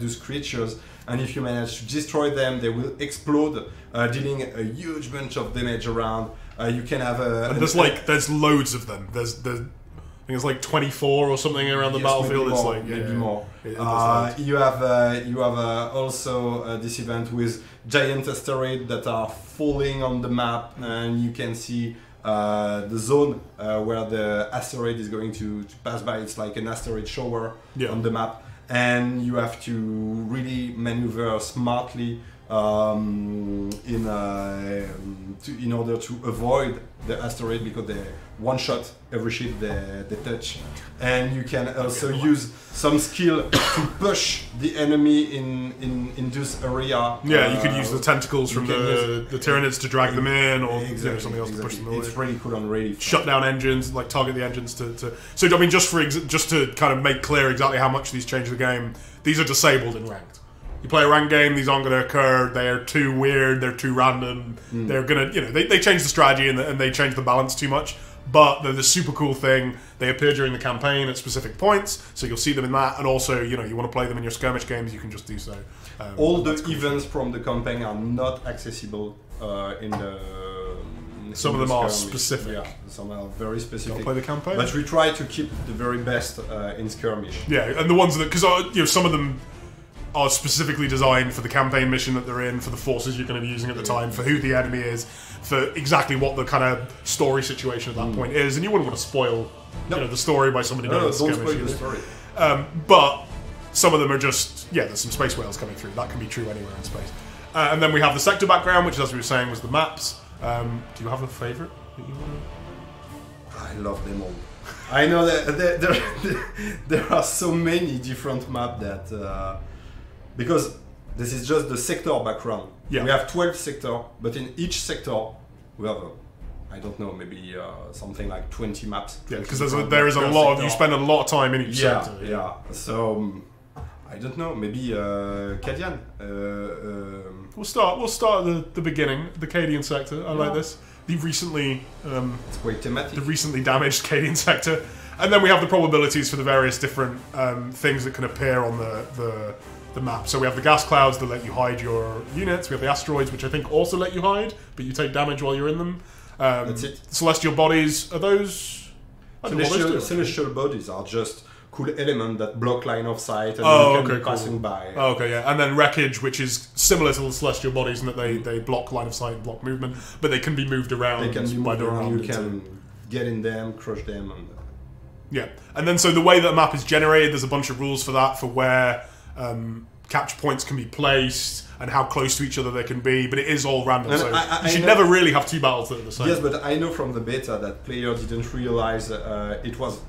those creatures. And if you manage to destroy them, they will explode, dealing a huge bunch of damage around. You can have there's loads of them. I think it's like 24 or something around the battlefield. Maybe more. You have also this event with giant asteroids that are falling on the map, and you can see the zone where the asteroid is going to pass by. It's like an asteroid shower on the map, and you have to really maneuver smartly in order to avoid the asteroid, because they one shot every ship they touch, and you can also use some skill to push the enemy in this area. Yeah, you could use the tentacles from the Tyranids to drag them in, or something else to push them away. It's really cool and really fun. Shut down engines, like target the engines to. So I mean, just to kind of make clear exactly how much these change the game. These are disabled in ranked. You play a ranked game, these aren't going to occur. They're too weird. They're too random. They're gonna, they change the strategy and they change the balance too much. But they're the super cool thing. They appear during the campaign at specific points, so you'll see them in that. And also, you want to play them in your skirmish games, you can just do so. All the events from the campaign are not accessible in the. Some of them are specific. Yeah, some are very specific. Don't play the campaign. But we try to keep the very best in skirmish. Yeah, and the ones that, because some of them are specifically designed for the campaign mission that they're in, for the forces you're going to be using at the time, for who the enemy is, for exactly what the kind of story situation at that point is, and you wouldn't want to spoil the story by somebody knowing don't spoil the story. But some of them are just, there's some space whales coming through. That can be true anywhere in space. And then we have the sector background, which, as we were saying, was the maps. Do you have a favourite that you want to... I love them all. I know that there are so many different maps that... because this is just the sector background. Yeah. We have 12 sectors, but in each sector we have, I don't know, maybe something like 20 maps. Yeah, because there is a lot of... You spend a lot of time in each sector. Yeah. So... I don't know, maybe Cadian. We'll start at the beginning, the Cadian sector. I like this. The recently it's quite thematic. The recently damaged Cadian sector. And then we have the probabilities for the various different things that can appear on the map. So we have the gas clouds that let you hide your units. We have the asteroids, which I think also let you hide, but you take damage while you're in them. That's it. Celestial bodies, are those... Celestial bodies are just cool element that block line of sight and you can be passing by. Oh, okay, yeah. And then wreckage, which is similar to the celestial bodies in that they block line of sight and block movement, but they can be moved around. They can be moved around. You can get in them, crush them. And then so the way that a map is generated, there's a bunch of rules for that, for where capture points can be placed and how close to each other they can be, but it is all random, so you should never really have two battles that are the same. Yes, but I know from the beta that players didn't realize it was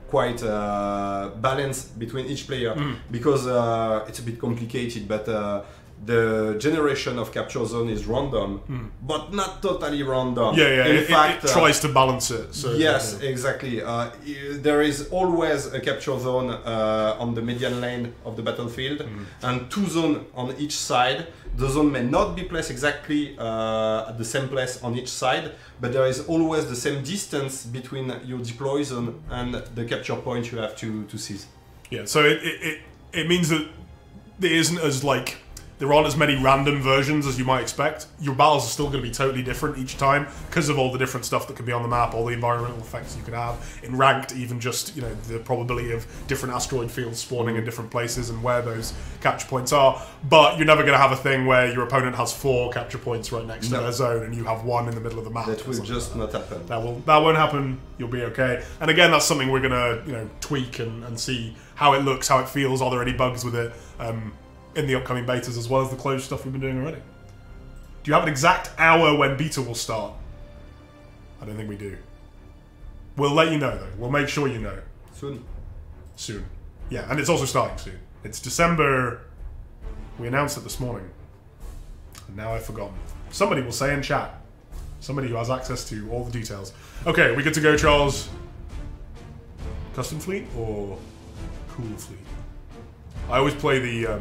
quite balanced between each player, because it's a bit complicated, but the generation of capture zone is random, but not totally random. In fact, it tries to balance it. So yes, exactly. There is always a capture zone on the median lane of the battlefield, and two zones on each side. The zone may not be placed exactly at the same place on each side, but there is always the same distance between your deploy zone and the capture point you have to seize. Yeah, so it means that it isn't as there aren't as many random versions as you might expect. Your battles are still going to be totally different each time because of all the different stuff that can be on the map, all the environmental effects you could have. In ranked, even just the probability of different asteroid fields spawning in different places and where those capture points are. But you're never going to have a thing where your opponent has 4 capture points right next to their zone and you have 1 in the middle of the map. That will just not happen. That won't happen. You'll be okay. And again, that's something we're going to tweak and see how it looks, how it feels. Are there any bugs with it? In the upcoming betas, as well as the closed stuff we've been doing already. Do you have an exact hour when beta will start? I don't think we do. We'll let you know, though. We'll make sure you know. Soon. Yeah, and it's also starting soon. It's December... We announced it this morning. And now I've forgotten. Somebody will say in chat. Somebody who has access to all the details. Okay, we good to go, Charles? Custom fleet or cool fleet? I always play the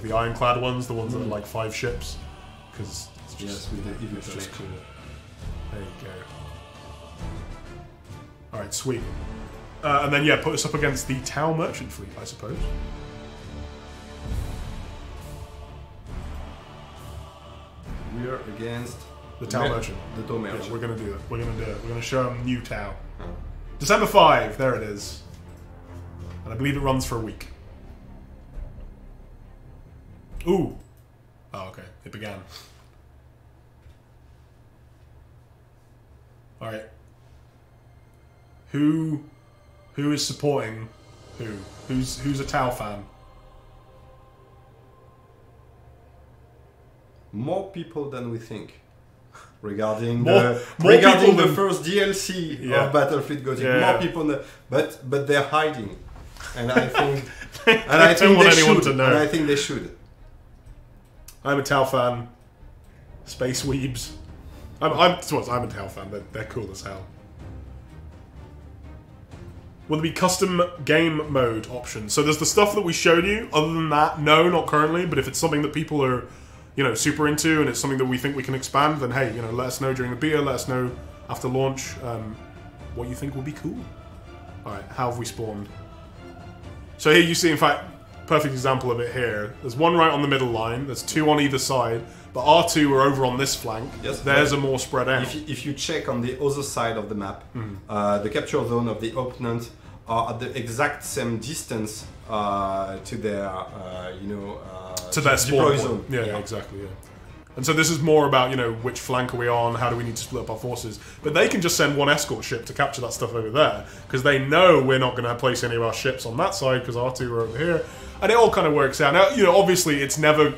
the ironclad ones, the ones that are like 5 ships, because it's just, it's just cool. There you go. All right, sweet. And then put us up against the Tau merchant fleet, I suppose. We are against the Tau merchant. The Tau merchant. Yeah, we're gonna do it. We're gonna do it. We're gonna show them new Tau. December 5. There it is. And I believe it runs for a week. Ooh. Oh, okay. It began. Alright. Who is supporting who? Who's a Tau fan? more people than we think. Regarding More regarding people the first DLC Yeah. of Battlefleet Gothic, Yeah. more people, but they're hiding, and I think I don't want anyone to know. And I think they should. I'm a Tau fan. Space Weebs. I'm a Tau fan. They're cool as hell. Will there be custom game mode options? So there's the stuff that we showed you. Other than that, no, not currently. But if it's something that people are, super into, and it's something that we think we can expand, then hey, let us know during the beta. Let us know after launch what you think will be cool. All right, how have we spawned? So here you see, in fact, perfect example of it here. There's one right on the middle line. There's two on either side. But R2 are over on this flank. Yes, theirs are more spread out. If you check on the other side of the map, the capture zone of the opponent are at the exact same distance to their, to their spawn deploy point. zone. Yeah, exactly. Yeah. And so this is more about which flank are we on? How do we need to split up our forces? But they can just send one escort ship to capture that stuff over there because they know we're not going to place any of our ships on that side because R2 are over here, and it all kind of works out. Now, obviously, it's never.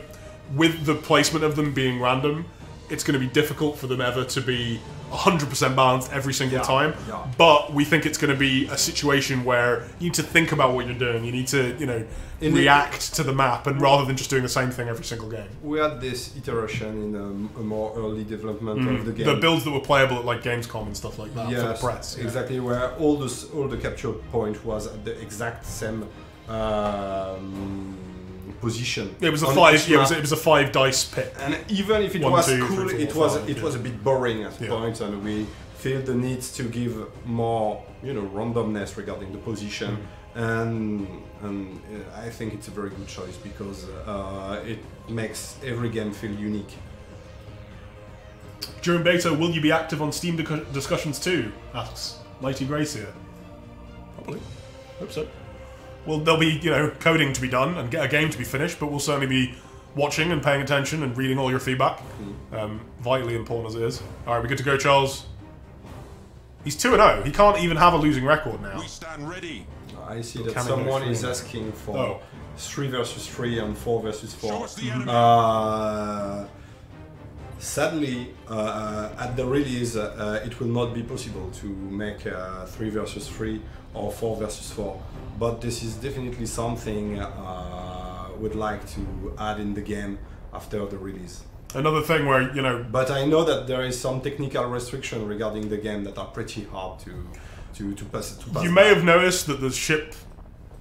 With the placement of them being random, it's going to be difficult for them ever to be 100% balanced every single time. Yeah. But we think it's going to be a situation where you need to think about what you're doing. You need to, react to the map, and rather than just doing the same thing every single game. We had this iteration in a more early development of the game. The builds that were playable at like Gamescom and stuff like that for the press. Exactly, where all the capture point was at the exact same position. It was a it was a 5 dice pit. And even if it One, was two, cool, three, four, five, it was a bit boring at points, and we feel the need to give more randomness regarding the position. And I think it's a very good choice because it makes every game feel unique. During beta, will you be active on Steam discussions too? Asks Mighty Grace here. Probably. Hope so. Well, there'll be, coding to be done and get a game to be finished, but we'll certainly be watching and paying attention and reading all your feedback. Vitally important as it is. Alright, we're good to go, Charles. He's 2-0. He can't even have a losing record now. We stand ready. I see that someone is asking for 3 versus 3 and 4 versus 4. Sadly, at the release, it will not be possible to make 3 versus 3 or 4 versus 4. But this is definitely something we'd like to add in the game after the release. Another thing where, But I know that there is some technical restriction regarding the game that are pretty hard to pass. You may have noticed that the ship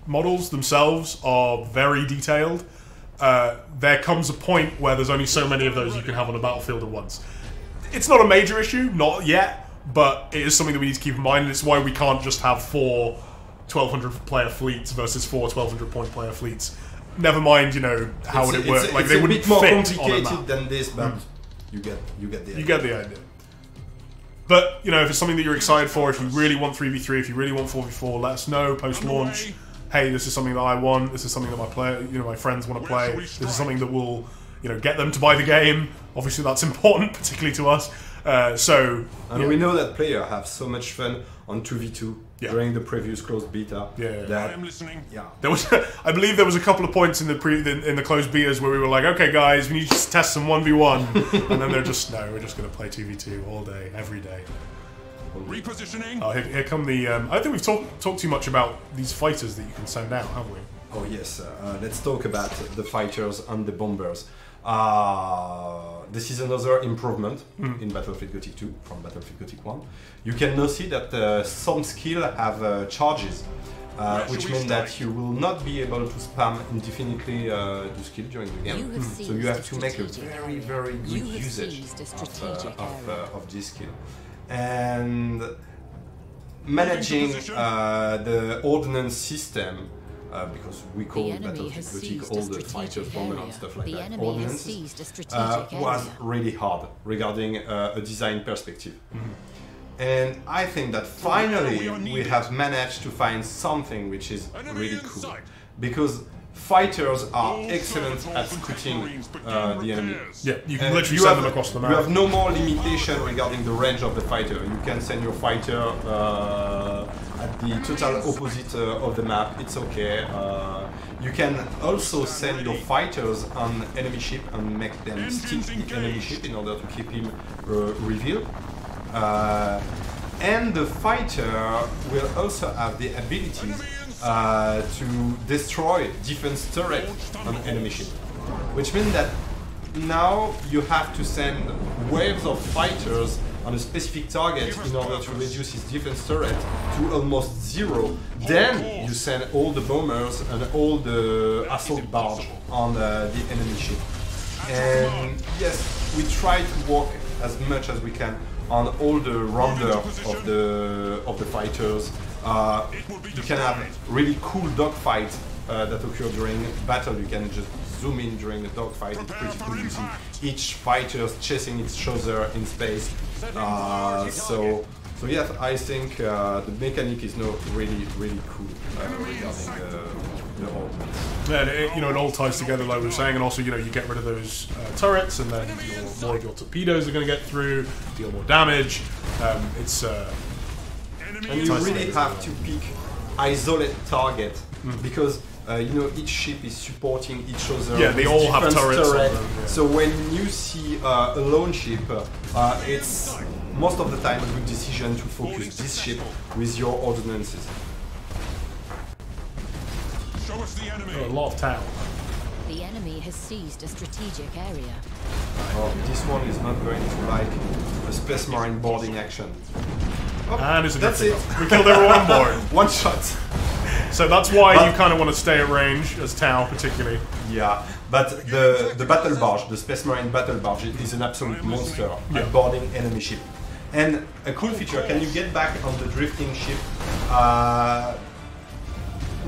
models themselves are very detailed. There comes a point where there's only so many of those you can have on a battlefield at once. It's not a major issue, not yet, but it is something that we need to keep in mind, and it's why we can't just have 4 1,200 player fleets versus 4 1,200 point player fleets. Never mind, how would it work? It's they a wouldn't bit more fit complicated on a map. than this, but you get the idea. You get the idea. But, if it's something that you're excited for, if you really want 3v3, if you really want 4v4, let us know post-launch. Hey, this is something that I want, this is something that my friends want to play, this is something that will, get them to buy the game. Obviously that's important, particularly to us. We know that players have so much fun on 2v2 during the previous closed beta. I am listening. There was, I believe there was a couple of points in the closed betas where we were like, okay guys, we need to test some 1v1, and then they're just, no, we're just going to play 2v2 all day, every day. Repositioning. Oh, here come the. I don't think we've talked too much about these fighters that you can send out, have we? Oh yes, let's talk about the fighters and the bombers. This is another improvement in Battlefield Gothic 2 from Battlefield Gothic 1. You can now see that some skills have charges, which means that you will not be able to spam indefinitely the skill during the game. So you have to make a very, very good usage of this skill. And managing the ordnance system, because we call Battlefield Gothic all the fighters, bomber and stuff like that, ordnance, was really hard regarding a design perspective. And I think that finally we have managed to find something which is really cool, because fighters are excellent at scouting the enemy. Yeah, you can literally send them across the map. You have no more limitation regarding the range of the fighter. You can send your fighter at the total opposite of the map. It's okay. You can also send your fighters on enemy ship and make them stick the enemy ship in order to keep him revealed. And the fighter will also have the ability to destroy defense turret on enemy ship, which means that now you have to send waves of fighters on a specific target in order to reduce his defense turret to almost zero. Then you send all the bombers and all the assault barge on the enemy ship. And yes, we try to work as much as we can on all the render of the fighters. You can have really cool dogfights that occur during battle. You can just zoom in during a dogfight. It's pretty cool to see each fighter chasing each other in space. So yes, I think the mechanic is now really cool regarding the whole. Yeah, it all ties together like we were saying, and also you get rid of those turrets, and then more of your torpedoes are going to get through, deal more damage. And you really have to pick isolate target because each ship is supporting each other. Yeah, they all have turrets on them, yeah. So when you see a lone ship, it's most of the time a good decision to focus this ship with your ordnances. Show us the enemy. A lot of town. The enemy has seized a strategic area. This one is not going to like a Space Marine boarding action. And it's a that's good it. thing. We killed everyone on board. One shot. So that's why you kind of want to stay at range, as Tau particularly. Yeah, but the battle barge, the Space Marine battle barge, is an absolute monster at boarding enemy ship. And a cool feature, can you get back on the drifting ship?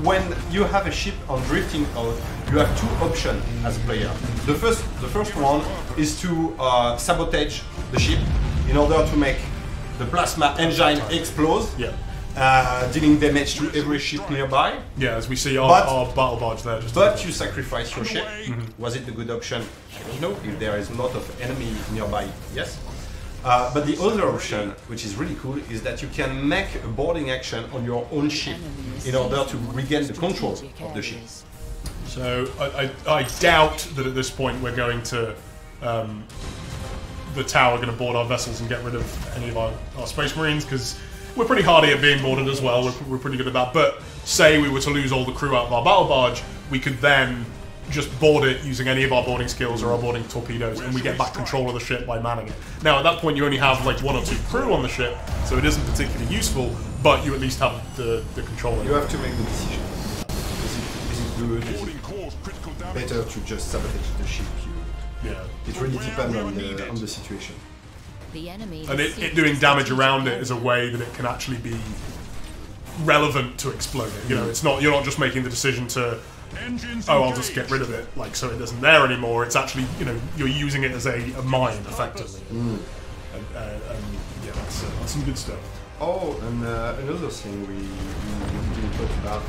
When you have a ship on drifting out, you have two options as a player. The first one is to sabotage the ship in order to make the plasma engine explode, dealing damage to every ship nearby. Yeah, as we see our battle barge there. But you sacrifice your ship. Was it a good option? I don't know. If there is a lot of enemy nearby, yes. But the other option, which is really cool, is that you can make a boarding action on your own ship in order to regain the control of the ship. So I doubt that at this point we're going to the Tau are going to board our vessels and get rid of any of our Space Marines, because we're pretty hardy at being boarded as well. We're pretty good at that. But say we were to lose all the crew out of our battle barge, we could then just board it using any of our boarding skills or our boarding torpedoes, and we get back control of the ship by manning it. Now at that point you only have like 1 or 2 crew on the ship, so it isn't particularly useful, but you at least have the control. You have to make the decision. Is it good? Is it better to just sabotage the ship? It really depends on the situation. The enemy and it doing damage around it is a way that it can actually be relevant to exploding. It's not, you're not just making the decision to I'll just get rid of it, like so it isn't there anymore. It's actually, you're using it as a mine, effectively. And that's some good stuff. Oh, and another thing we didn't talk about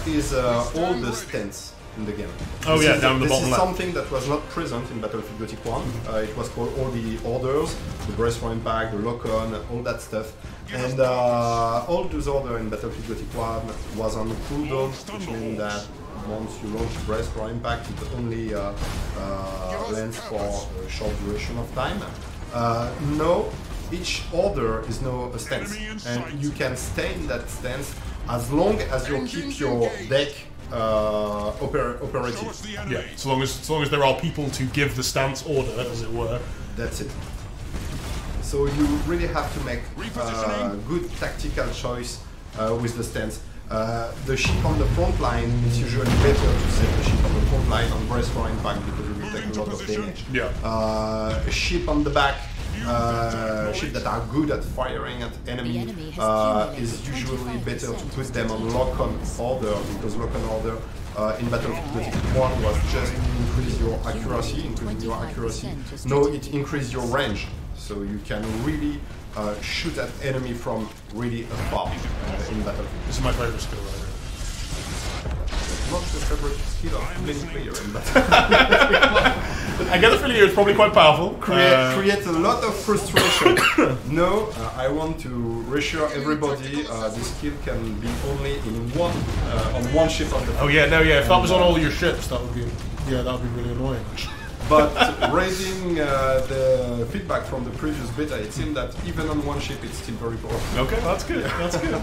is all the stents in the game. Oh yeah, down the bottom left. This is something that was not present in Battlefield Gothic 1. It was called all the orders, the brace for impact, the lock-on, all that stuff. And all those orders in Battlefield Gothic 1 was on cooldown, which means that once you launch brace for impact, it only lands for a short duration of time. Now, each order is now a stance, and you can stay in that stance as long as you keep your deck operative. Yeah, as long as there are people to give the stance order, as it were. That's it. So you really have to make good tactical choice with the stance. The ship on the front line is usually better to set the ship on the front line on brace for impact because you will take a lot of damage. Yeah. A ship on the back, ships that are good at firing at enemy is usually better to put them on lock-on order, because lock-on order in Battlefield Gothic 1 was just increase your accuracy. No, it increased your range, so you can really shoot at enemy from really afar in Battlefield. This is my favorite skill right Not the favorite skill of many players in battle. I get the feeling it's probably quite powerful. Creates a lot of frustration. No, I want to reassure everybody the skill can be only in on one ship of the Oh yeah, no, yeah. If that was on all your ships, that would be really annoying. But raising the feedback from the previous beta, it seemed that even on one ship, it's still very powerful. Okay, that's good. That's good.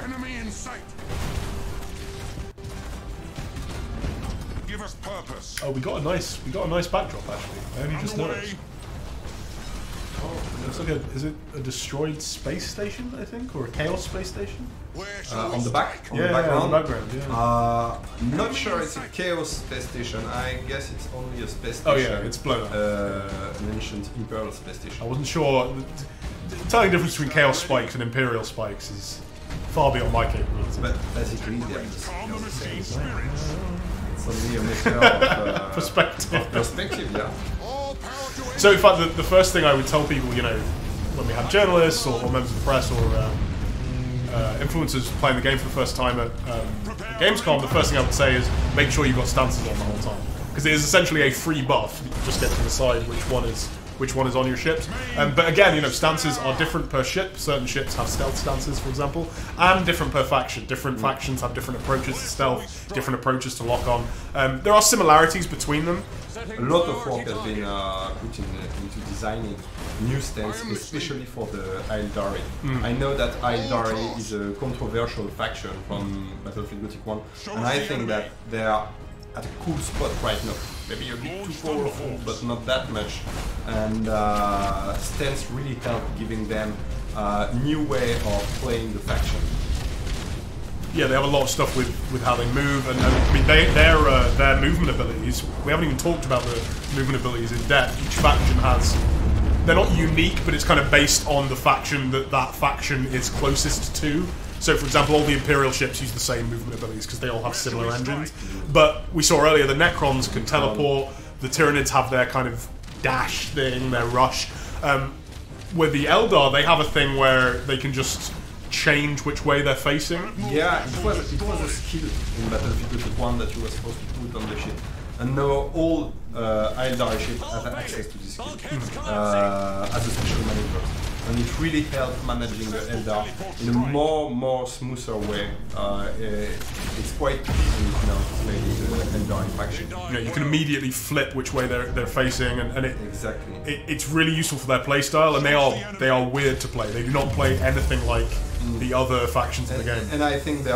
Enemy in sight. Give us purpose. Oh, we got a nice backdrop actually. I only just noticed. Oh, looks like is it a destroyed space station? I think, or a chaos space station? On the back, on the background. Yeah. Not sure it's a chaos space station. I guess it's only a space station. Oh yeah, it's blown up. An ancient imperial space station. I wasn't sure. Telling the difference between chaos spikes and imperial spikes is far beyond my capability. But basically, they're just the same. It's only a matter of perspective, yeah. So in fact, the first thing I would tell people, you know, when we have journalists or members of the press or influencers playing the game for the first time at Gamescom, the first thing I would say is make sure you've got stances on the whole time, because it is essentially a free buff. You just get to decide which one is on your ships. But again, you know, stances are different per ship. Certain ships have stealth stances, for example, and different per faction. Different factions have different approaches to stealth, different approaches to lock on. There are similarities between them. A lot of work has been put into designing new stance, especially for the Aeldari. I know that Aeldari is a controversial faction from Battlefield Gothic 1, and I think that they are at a cool spot right now. Maybe a bit too powerful, but not that much. And stance really help giving them a new way of playing the faction. Yeah, they have a lot of stuff with how they move, and I mean their movement abilities. We haven't even talked about the movement abilities in depth. Each faction has. They're not unique, but it's kind of based on the faction that faction is closest to. So, for example, all the Imperial ships use the same movement abilities because they all have similar engines. But we saw earlier the Necrons can teleport. The Tyranids have their kind of dash thing, their rush. With the Eldar, they have a thing where they can just change which way they're facing. Yeah, it was a skill in Battlefield Gothic 1 that you were supposed to put on the ship. And now all Aeldari ships have access to this skill as a special maneuver. And it really helped managing the Eldar in a more smoother way. It's quite easy now to play the Eldar faction. You know, you can immediately flip which way they're facing, and exactly. It's really useful for their playstyle, and they are weird to play. They do not play anything like the other factions in the game. And I think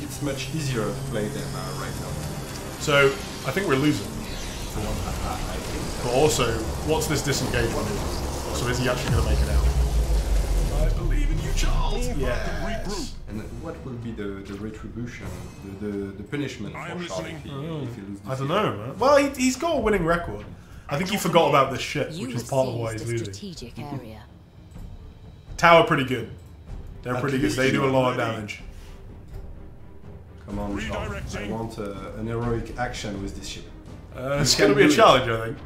it's much easier to play them right now. So I think we're losing for one. I think so. But also, what's this disengage one? So is he actually going to make it out? I believe in you, Charles. Yes. And what will be the retribution, the punishment for Charles if he loses? I don't know, man. Well, he's got a winning record. I think he forgot about this ship, which is part of why he's losing. Strategic area. Tower pretty good. They're At pretty good. least They do a you lot are of damage. Come on, Charles. I want an heroic action with this ship. It's going to be a challenge, I think.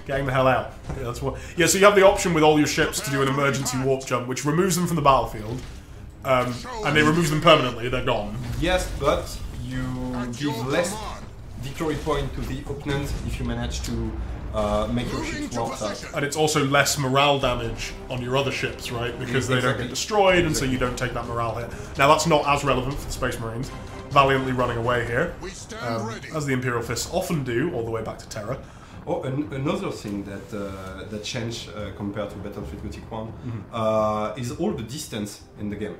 Getting the hell out. Yeah, that's what. Yeah, so you have the option with all your ships to do an emergency warp jump, which removes them from the battlefield, and it removes them permanently. They're gone. Yes, but you give less victory point to the opponent if you manage to make your ships warp out. And it's also less morale damage on your other ships, right? Because they don't get destroyed, and so you don't take that morale hit. Now that's not as relevant for the Space Marines, valiantly running away here, as the Imperial Fists often do, all the way back to Terra. Oh, another thing that changed compared to Battlefield Gothic 1 is all the distance in the game.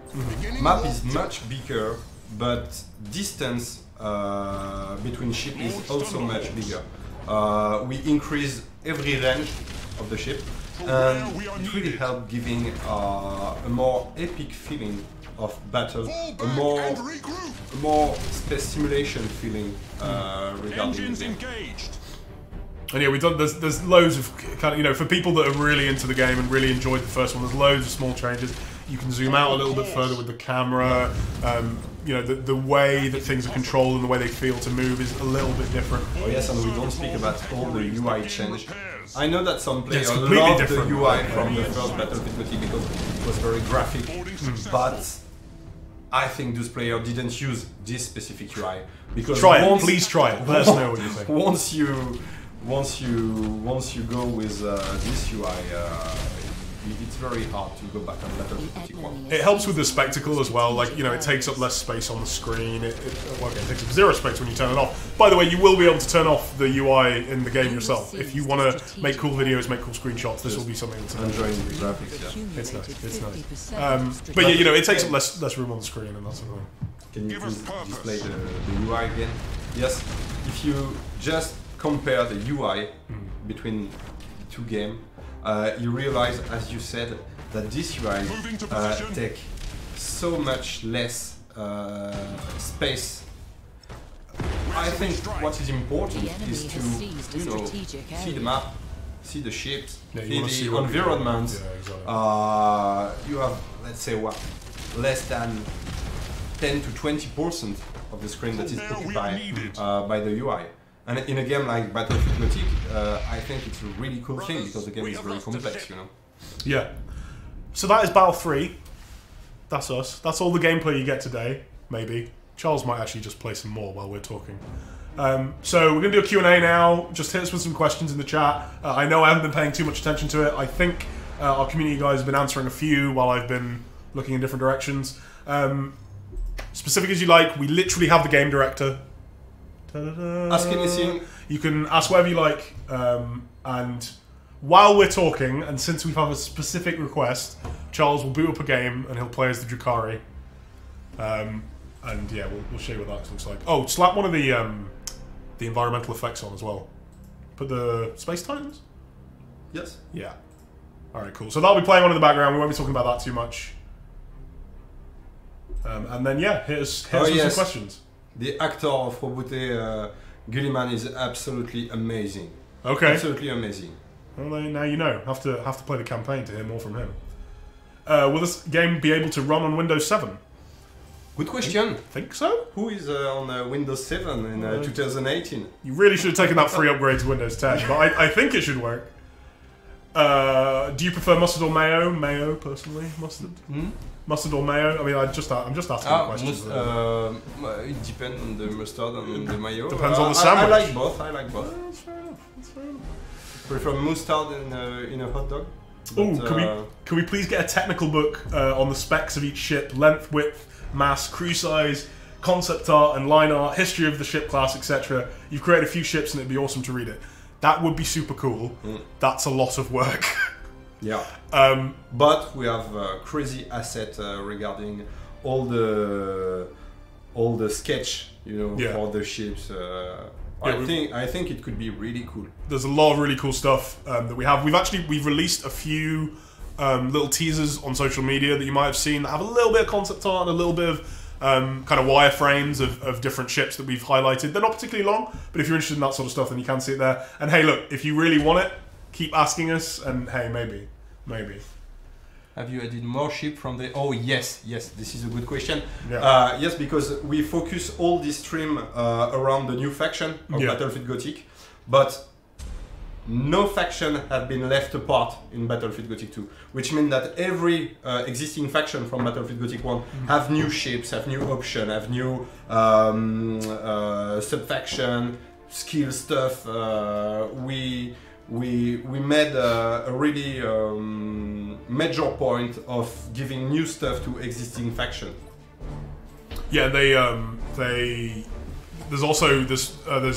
Map is much bigger, but distance between ships is also much bigger. We increase every range of the ship, and it really helped giving a more epic feeling of battle, a more space simulation feeling regarding the game. And yeah, we've done. There's loads of kind of, you know, for people that are really into the game and really enjoyed the first one. There's loads of small changes. You can zoom out a little bit further with the camera. You know, the way that things are controlled and the way they feel to move is a little bit different. Oh yes, and we don't speak about all the UI change. purpose. I know that some players it's completely love the different. UI from the first Battlefield Gothic because it was very graphic, but I think those players didn't use this specific UI because Try it, please try it. Let us know what you think. Once you go with this UI, it's very hard to go back on Battlefield Gothic 1. It helps with the spectacle as well, like, you know, it takes up less space on the screen. It takes up 0 space when you turn it off. By the way, you will be able to turn off the UI in the game yourself. If you want to make cool videos, make cool screenshots, this will be something that's Enjoying the graphics, yeah. It's nice. But yeah, you know, it takes up less room on the screen and that sort of thing. Can you please display the UI again? Yes, if you just compare the UI between the two games, you realize, as you said, that this UI take so much less space. I think what is important is to, you know, see the map, see the ships, see the environment. Yeah, exactly. You have, let's say, what, less than 10 to 20% of the screen that is occupied by the UI. And in a game like Battlefield Gothic, I think it's a really cool thing because the game is very complex, you know. Yeah. So that is Battle 3. That's us. That's all the gameplay you get today, maybe. Charles might actually just play some more while we're talking. So we're going to do a Q&A now. Just hit us with some questions in the chat. I know I haven't been paying too much attention to it. I think our community guys have been answering a few while I've been looking in different directions. Specific as you like, we literally have the game director. Ask anything. You can ask whatever you like, and while we're talking, and since we have a specific request, Charles will boot up a game and he'll play as the Drukhari. And yeah, we'll show you what that looks like. Oh, slap one of the environmental effects on as well. Put the Space Titans? Yes. Yeah. Alright, cool. So that'll be playing on in the background. We won't be talking about that too much. And then yeah, hit us with some questions. The actor of Roboute, Gulliman, is absolutely amazing. Okay. Absolutely amazing. Well, now you know. Have to play the campaign to hear more from him. Will this game be able to run on Windows 7? Good question. Think so? Who is on Windows 7 in 2018? You really should have taken that free upgrade to Windows 10, but I think it should work. Do you prefer mustard or mayo? Mayo, personally. Mustard? Mustard or mayo? I mean, I'm just asking questions. It depends on the mustard and the mayo. Depends on the sandwich. I like both. That's fair enough. Prefer mustard in a hot dog. Oh, can we please get a technical book on the specs of each ship, length, width, mass, crew size, concept art and line art, history of the ship class, etc. You've created a few ships and it'd be awesome to read it. That would be super cool. That's a lot of work. Yeah. But we have a crazy asset regarding all the sketch, for the ships. I think it could be really cool. There's a lot of really cool stuff that we have. We've released a few little teasers on social media that you might have seen that have a little bit of concept art and a little bit of kind of wireframes of different ships that we've highlighted. They're not particularly long, but if you're interested in that sort of stuff, then you can see it there. And hey, look, if you really want it, keep asking us, and hey, maybe. Have you added more ship from the... Oh, yes, this is a good question. Yeah. Yes, because we focus all this stream around the new faction of Battlefield Gothic, but no faction have been left apart in Battlefield Gothic 2, which means that every existing faction from Battlefield Gothic 1 have new ships, have new options, have new sub-faction, skill stuff. We made a really major point of giving new stuff to existing faction. Yeah, there's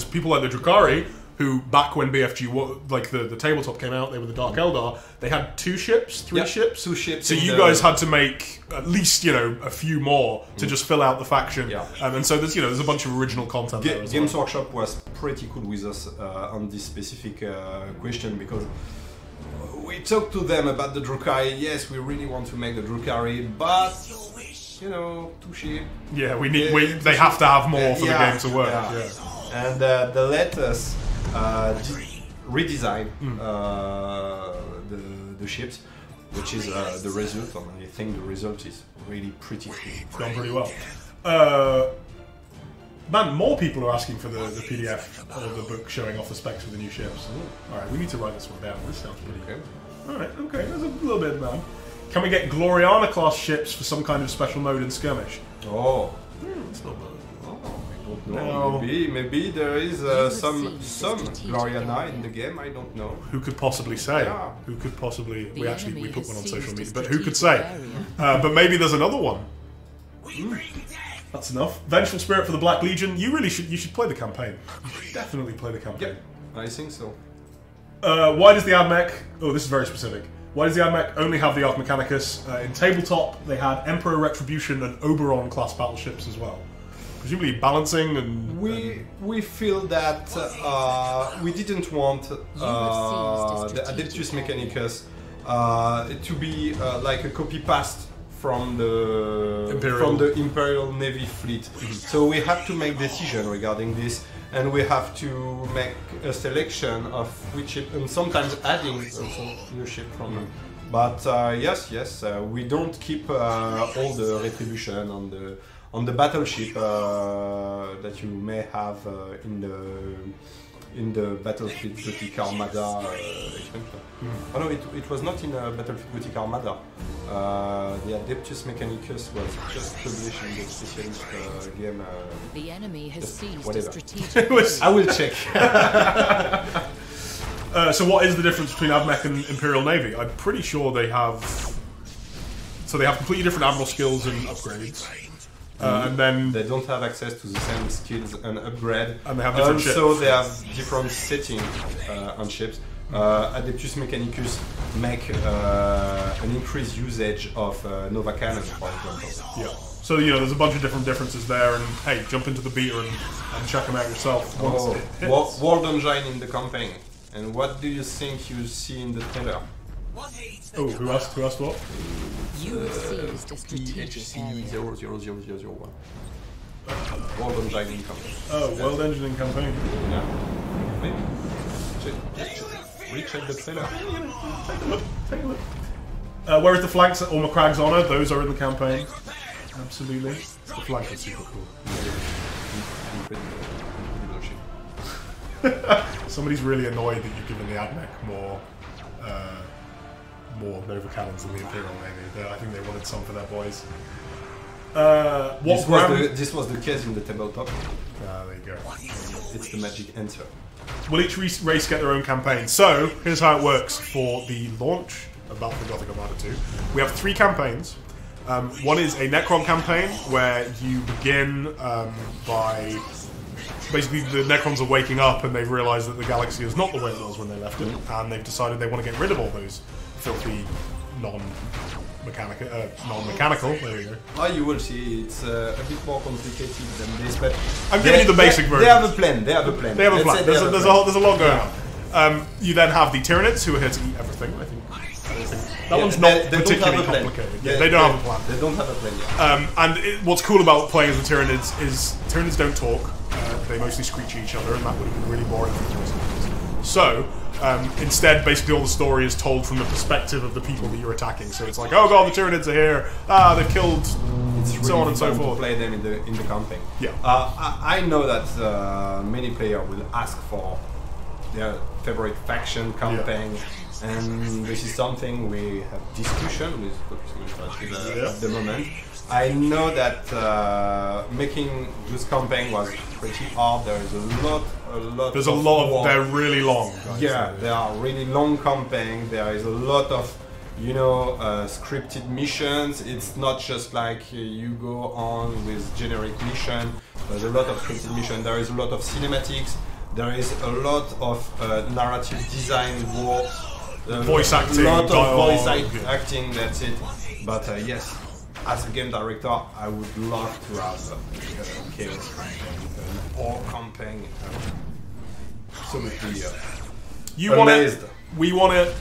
people like the Drukhari who, back when BFG, like the tabletop came out, they were the Dark Eldar. They had three ships. Two ships. So you guys had to make at least a few more to just fill out the faction. Yeah. And so there's a bunch of original content there as Games well. Workshop was pretty cool with us on this specific question, because we talked to them about the Drukhari. Yes, we really want to make the Drukhari, but two ships. Yeah, they have to have more for the game to work. Yeah. And they let us redesign the ships, which is the result, and I think the result is really pretty cool. Gone pretty well. Man, more people are asking for the PDF or the book showing off the specs of the new ships. Alright, we need to write this one down. This sounds pretty good. Alright, okay, there's a little bit, man. Can we get Gloriana class ships for some kind of special mode in skirmish? Oh. It's not bad. No. Maybe there is some Gloriana in the game. I don't know. Who could possibly say? Yeah. Who could possibly? We enemy put one on has social seized media, a but who could strategic say? area. But maybe there's another one. That's enough. Vengeful Spirit for the Black Legion. You should play the campaign. You should definitely play the campaign. Yep, I think so. Why does the AdMech? Oh, this is very specific. Why does the AdMech only have the Arch Mechanicus? In tabletop, they had Emperor Retribution and Oberon class battleships as well. Presumably balancing and... We feel that we didn't want the Adeptus Mechanicus to be like a copy-paste from the Imperial Navy fleet. So we have to make decision regarding this, and we have to make a selection of which ship, and sometimes adding also new ship from them. But yes, we don't keep all the retribution on the battleship that you may have in the Battlefleet Gothic Armada expansion. Oh no, it was not in Battlefleet Gothic Armada. The Adeptus Mechanicus was just published in the specialist game. The enemy has seized whatever. a strategic I will check. So what is the difference between AdMech and Imperial Navy? I'm pretty sure they have... So they have completely different admiral skills and upgrades. And then... They don't have access to the same skills and upgrade. And they have different ships. Also, they have different settings on ships. Adeptus Mechanicus make an increased usage of Nova Cannon, for example. Yeah. So, you know, there's a bunch of different differences there, and hey, jump into the beta and check them out yourself. World Engine in the campaign. And what do you think you see in the trailer? Oh, who asked what? You have seized a strategic area. EHC00001. World Engine in campaign. Oh, World Engineering Campaign. Yeah. Maybe. Recheck the trailer. Take a look. Whereas the flanks or McCragg's Honor, those are in the campaign. Absolutely. The flank is super cool. Somebody's really annoyed that you've given the AdMech more Nova Cannons than the Imperial Navy. I think they wanted some for their boys. This was the case in the tabletop. There you go. It's the magic answer. Will each race get their own campaign? So, here's how it works for the launch of Battlefleet Gothic Armada 2. We have 3 campaigns. One is a Necron campaign, where you begin by... Basically, the Necrons are waking up and they've realised that the galaxy is not the way it was when they left it, and they've decided they want to get rid of all those filthy non-mechanical. There you go. Oh, you will see. It's a bit more complicated than this, but I'm giving you the basic version. They have a plan. They have a plan. They have a plan. There's a lot going on. You then have the Tyranids, who are here to eat everything. I think that one's not particularly complicated. They don't have a plan. They don't have a plan yet. And what's cool about playing as the Tyranids is Tyranids don't talk. They mostly screech at each other, and that would have been really boring for the rest of us. So, instead, basically all the story is told from the perspective of the people that you're attacking. So it's like, oh god, the Tyranids are here. They've killed. It's really so on and so fun forth. to play them in the campaign. Yeah. I know that many players will ask for their favorite faction campaign, and this is something we have discussion with at the moment. I know that making this campaign was pretty hard. There is a lot. There's a lot of. They're really long. Yeah, they are really long campaigns. There is a lot of, scripted missions. It's not just like you go on with generic mission. There's a lot of scripted mission. There is a lot of cinematics. There is a lot of narrative design work. Voice acting. A lot of dialogue, voice acting. That's it. But yes. As a game director, I would love to have Chaos campaign or campaign. Absolutely. You want it? We want it.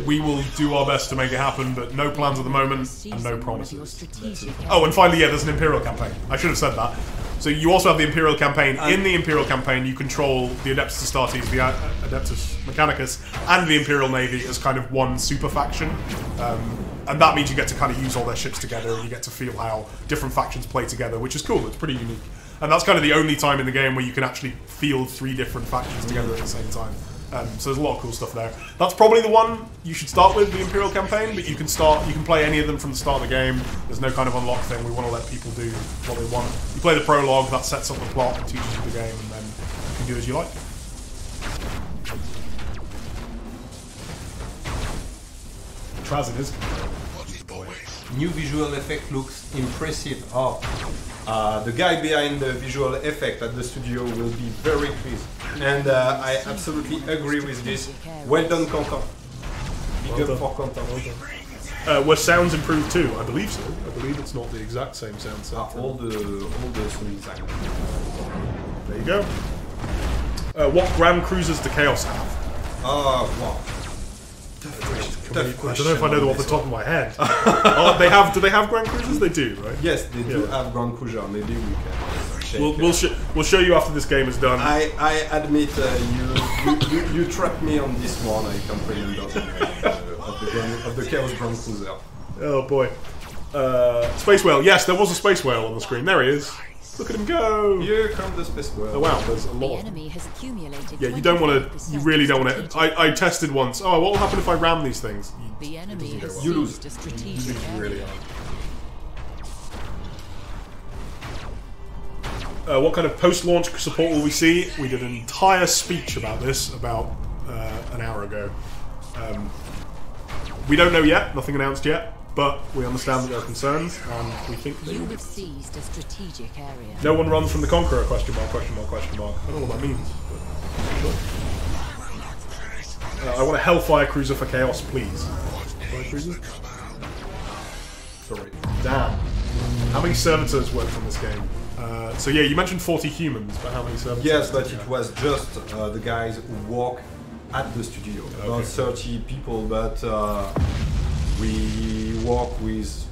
We will do our best to make it happen, but no plans at the moment and no promises. Oh, and finally, there's an Imperial campaign. I should have said that. So you also have the Imperial campaign. In the Imperial campaign, you control the Adeptus Astartes, the Adeptus Mechanicus, and the Imperial Navy as kind of one super faction. And that means you get to kind of use all their ships together, and you get to feel how different factions play together, which is cool. It's pretty unique. and that's kind of the only time in the game where you can actually field 3 different factions together at the same time. So there's a lot of cool stuff there. That's probably the one you should start with, the Imperial campaign, but you can play any of them from the start of the game. There's no kind of unlock thing. We want to let people do what they want. You play the prologue, that sets up the plot and teaches you the game, and then you can do as you like. Traz it is. New visual effect looks impressive. The guy behind the visual effect at the studio will be very pleased. And I absolutely agree with this. Well done, Quentin. Big up for Quentin. Were sounds improved too? I believe so. I believe it's not the exact same sound set. All the sound design. There you go. What Grand Cruisers do Chaos have? Wow. I don't know if I know them off the top of my head. Do they have Grand Cruisers? They do, right? Yes, they do have Grand Cruiser. Maybe we can check. We'll show you after this game is done. I admit you trapped me on this one. I can't remember of the Chaos Grand Cruiser. Oh boy. Space Whale. Yes, there was a Space Whale on the screen. There he is. Look at him go! Here comes the Space Whale. Oh wow, there's a lot. The enemy has accumulated. Yeah, you really don't want to. I tested once. Oh, what will happen if I ram these things? The enemy has You lose. seized a strategic You really area. are. What kind of post-launch support will we see? We did an entire speech about this about an hour ago. We don't know yet. Nothing announced yet. But we understand that there are concerns, and we think they You will be. have seized a strategic area. No one runs from the Conqueror? Question mark, question mark, question mark. I don't know what that means. But I want a Hellfire Cruiser for Chaos, please. Hellfire Cruiser? Sorry. Damn. How many servitors worked on this game? So yeah, you mentioned 40 humans, but how many servitors? Yes, but it was just the guys who work at the studio. About 30 people, but we work with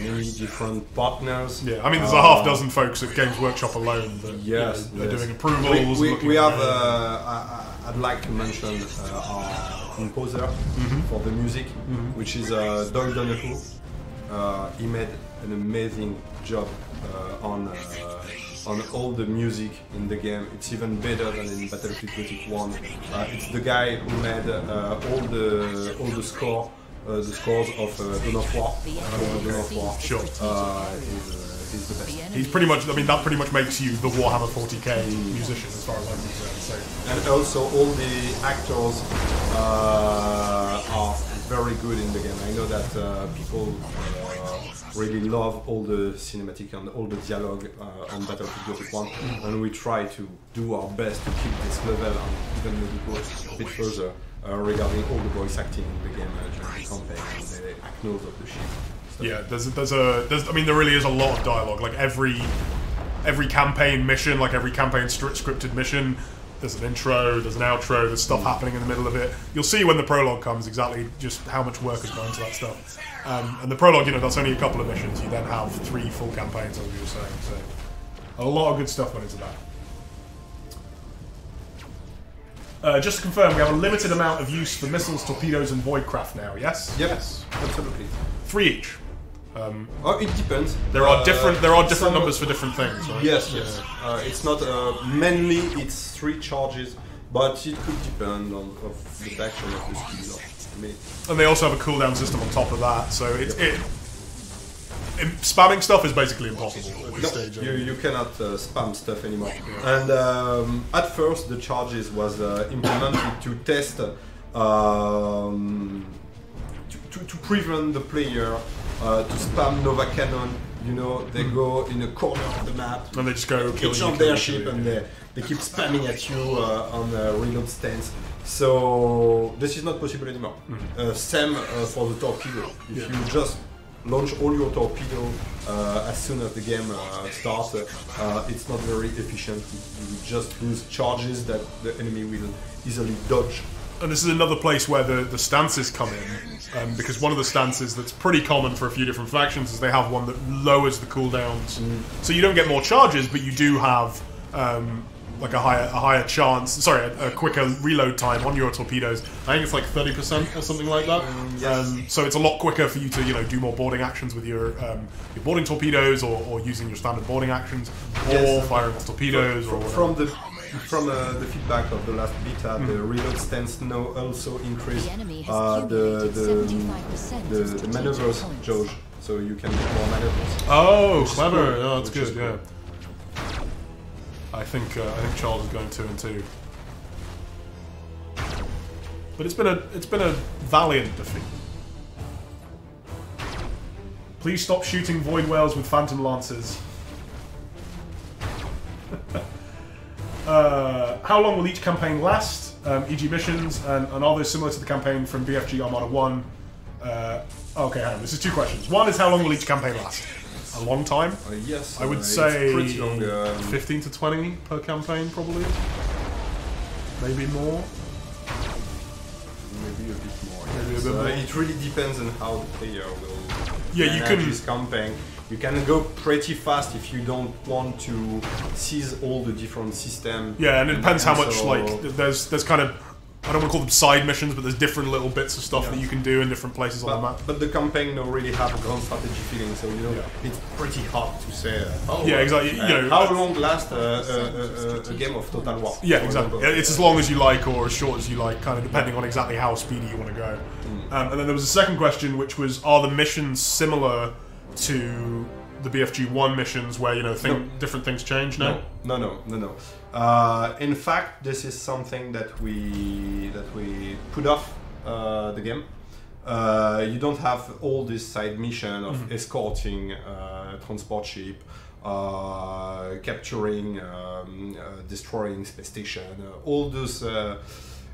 many different partners. Yeah, I mean, there's a half dozen folks at Games Workshop alone that yes, they're doing approvals. We have. I'd like to mention our composer for the music, which is Doug Donoghue. He made an amazing job on all the music in the game. It's even better than in Battlefleet Gothic 1. It's the guy who made all the score. The scores of Dawn of War. Sure. He's the best. He's pretty much. I mean, that pretty much makes you the Warhammer 40k musician, as far as I'm concerned. So. And also, all the actors are very good in the game. I know that people really love all the cinematic and all the dialogue on Battlefield Gothic 1, and we try to do our best to keep this level and even maybe go a bit further. Regarding all the voice acting in the game during the campaign and the actors of the ship. Yeah, there's I mean, there really is a lot of dialogue. Like every campaign mission, like every campaign scripted mission, there's an intro, there's an outro, there's stuff happening in the middle of it. You'll see when the prologue comes exactly just how much work has gone into that stuff. And the prologue, that's only a couple of missions. You then have 3 full campaigns, as you were saying. So a lot of good stuff went into that. Just to confirm, we have a limited amount of use for missiles, torpedoes, and voidcraft now. Yes. Yes, absolutely. 3 each. It depends. There are different numbers for different things, right? Yes, yes. It's not mainly it's 3 charges, but it could depend on the faction of the skill. And they also have a cooldown system on top of that, so spamming stuff is basically impossible at this stage. You cannot spam stuff anymore. And at first, the charges was implemented to test to prevent the player to spam Nova Cannon. They go in a corner of the map and they just go kill each you, on their ship, and they keep spamming at you on the reload stance. So this is not possible anymore. Same for the torpedo. If you just launch all your torpedo as soon as the game starts, it's not very efficient. You just lose charges that the enemy will easily dodge. And this is another place where the stances come in, because one of the stances that's pretty common for a few different factions is they have one that lowers the cooldowns. So you don't get more charges, but you do have like a higher chance. Sorry, a quicker reload time on your torpedoes. I think it's like 30% or something like that. Yes. So it's a lot quicker for you to do more boarding actions with your boarding torpedoes, or using your standard boarding actions, or firing off torpedoes, or whatever. From the feedback of the last beta, the reload stance now also increase The enemy has the accumulated 75% of maneuvers strategic points. judge, so you can make more maneuvers. Oh, Which is clever! cool. Oh, that's Which is good. Yeah. I think Charles is going 2 and 2. But it's been a valiant defeat. Please stop shooting void whales with phantom lances. How long will each campaign last? E.g. missions, and are those similar to the campaign from BFG Armada 1? Okay, hang on. This is 2 questions. One is, how long will each campaign last? A long time? Yes, I would it's say pretty long. 15 to 20 per campaign, probably. Maybe more. Maybe a bit more. Maybe a yes. bit more. It really depends on how the player will Yeah, you manage can- his campaign. You can go pretty fast if you don't want to seize all the different systems. Yeah, and it depends how much, so- like, there's kind of, I don't want to call them side missions, but there's different little bits of stuff that you can do in different places on the map. But the campaign don't really have a grand strategy feeling, so it's pretty hard to say. Yeah, exactly. How long lasts a game of Total War? Yeah, for exactly. example? It's as long as you like or as short as you like, kind of depending on exactly how speedy you want to go. And then there was a second question, which was, are the missions similar to the BFG 1 missions where, different things change now? No. In fact, this is something that we put off the game. You don't have all this side mission of escorting transport ship, capturing, destroying space station, all those.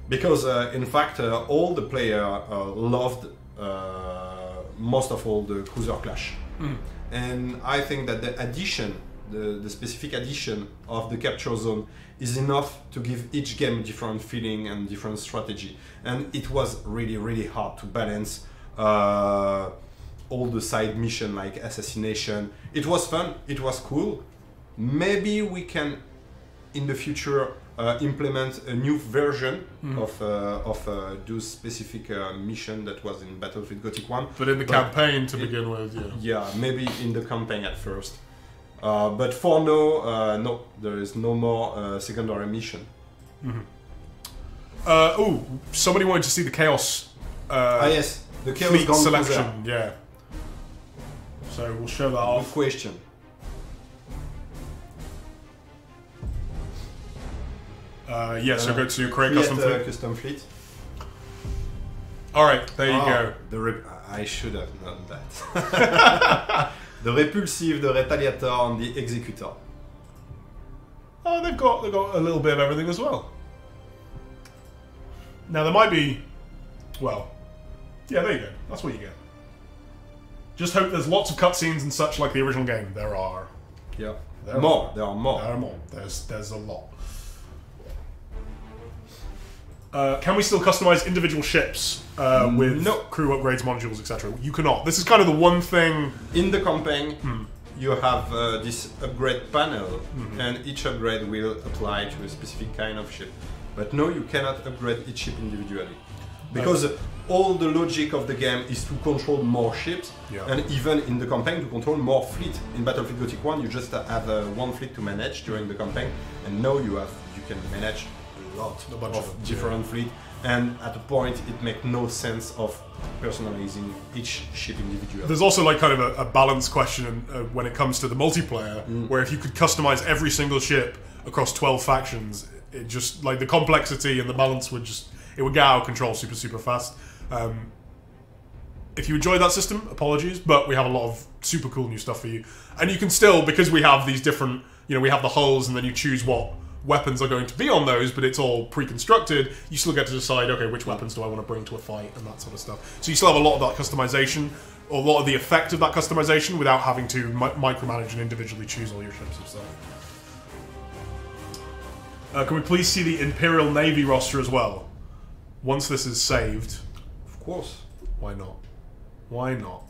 Because in fact, all the player loved most of all the cruiser clash. And I think that the addition, the specific addition of the capture zone is enough to give each game a different feeling and different strategy. And it was really, really hard to balance all the side mission like assassination. It was fun, it was cool. Maybe we can, in the future, implement a new version of those specific mission that was in Battlefleet Gothic 1. But in the campaign to begin with, yeah. Yeah, maybe in the campaign at first. But for now, no, there is no more secondary mission. Oh, somebody wanted to see the Chaos Yes, the Chaos fleet Gun selection, Cruiser. yeah. So we'll show that Good off. question. So go to create custom fleet. Custom fleet. Alright, there you go. I should have known that. The Repulsive, the Retaliator, and the Executor. Oh, they've got a little bit of everything as well. Now there might be, well, yeah, there you go. That's what you get. Just hope there's lots of cutscenes and such like the original game. There are. Yeah. There are more. There are more. There's a lot. Can we still customize individual ships with crew upgrades, modules, etc.? You cannot. This is kind of the one thing. In the campaign, you have this upgrade panel, and each upgrade will apply to a specific kind of ship. But no, you cannot upgrade each ship individually. Because all the logic of the game is to control more ships, and even in the campaign to control more fleet. In Battlefield Gothic 1, you just have one fleet to manage during the campaign, and now you can manage a lot of different fleet. And at a point, it makes no sense of personalizing each ship individually. There's also like kind of a balance question when it comes to the multiplayer, where if you could customize every single ship across 12 factions, it just like the complexity and the balance would get out of control super fast. If you enjoyed that system, apologies, but we have a lot of super cool new stuff for you. And you can still, because we have these different, we have the hulls and then you choose what weapons are going to be on those, but it's all pre-constructed, you still get to decide, okay, which weapons do I want to bring to a fight and that sort of stuff. So you still have a lot of that customization, or a lot of the effect of that customization without having to micromanage and individually choose all your ships and stuff. Can we please see the Imperial Navy roster as well? Once this is saved. Of course. Why not? Why not?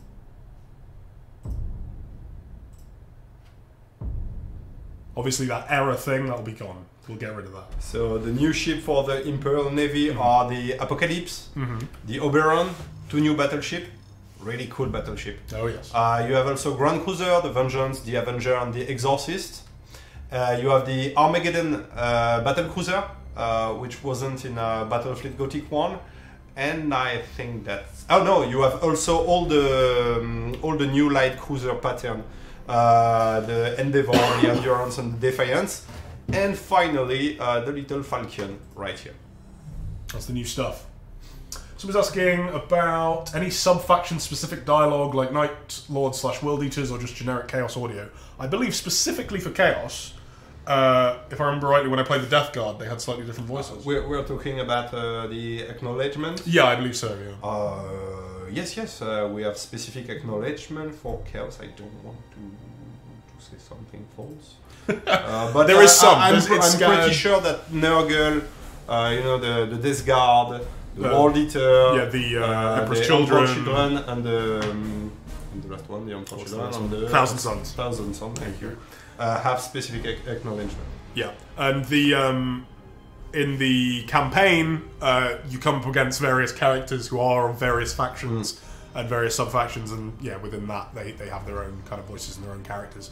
Obviously, that error thing, that'll be gone. We'll get rid of that. So the new ship for the Imperial Navy are the Apocalypse, the Oberon, 2 new battleship, really cool battleship. Oh yes. You have also Grand Cruiser, the Vengeance, the Avenger, and the Exorcist. You have the Armageddon battle cruiser, which wasn't in Battlefleet Gothic 1, and I think that's... Oh no, you have also all the new light cruiser pattern, the Endeavour, the Endurance, and the Defiance, and finally the Little Falcon right here. That's the new stuff. Someone's asking about any sub-faction specific dialogue like Night Lords / World Eaters or just generic Chaos audio. I believe specifically for Chaos, if I remember rightly, when I played the Death Guard, they had slightly different voices. We're talking about the acknowledgement? Yeah, I believe so, yeah. Yes, we have specific acknowledgement for Chaos. I don't want to say something false. But there is some. I'm pretty sure that Nurgle, the Death Guard, the World Eater, yeah, the Emperor's Children, and the last one, the Emperor's Children, and the Thousand Sons. Thousand Sons, thank you. Have specific acknowledgement. Yeah, and the in the campaign, you come up against various characters who are of various factions and various sub-factions, and yeah, within that they have their own kind of voices and their own characters.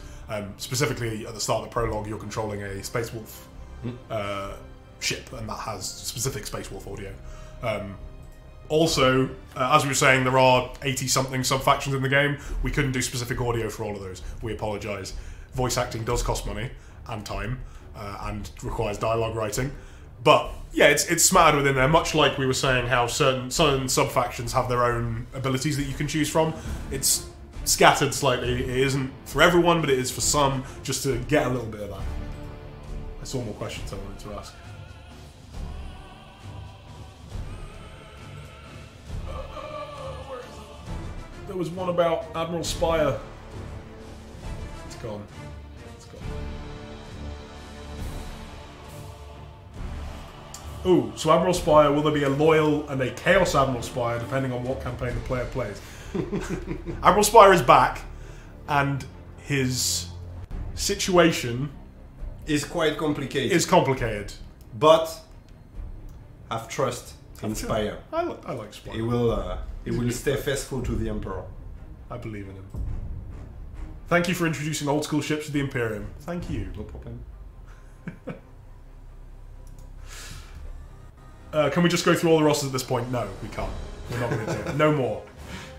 Specifically, at the start of the prologue, you're controlling a Space Wolf ship, and that has specific Space Wolf audio. Also, as we were saying, there are 80-something sub-factions in the game. We couldn't do specific audio for all of those. We apologise. Voice acting does cost money and time, and requires dialogue writing. But yeah, it's smattered within there, much like we were saying how certain sub-factions have their own abilities that you can choose from. It's scattered slightly. It isn't for everyone, but it is for some, just to get a little bit of that. I saw more questions I wanted to ask. There was one about Admiral Spire. It's gone. It's gone. Ooh, so Admiral Spire, will there be a loyal and a Chaos Admiral Spire, depending on what campaign the player plays? Admiral Spire is back, and his situation is quite complicated. Is complicated. But have trust in Spire. I like Spire. He will stay faithful to the Emperor. I believe in him. Thank you for introducing old school ships to the Imperium. Thank you. No problem. Can we just go through all the rosters at this point? No, we can't. We're not going to do it. No more.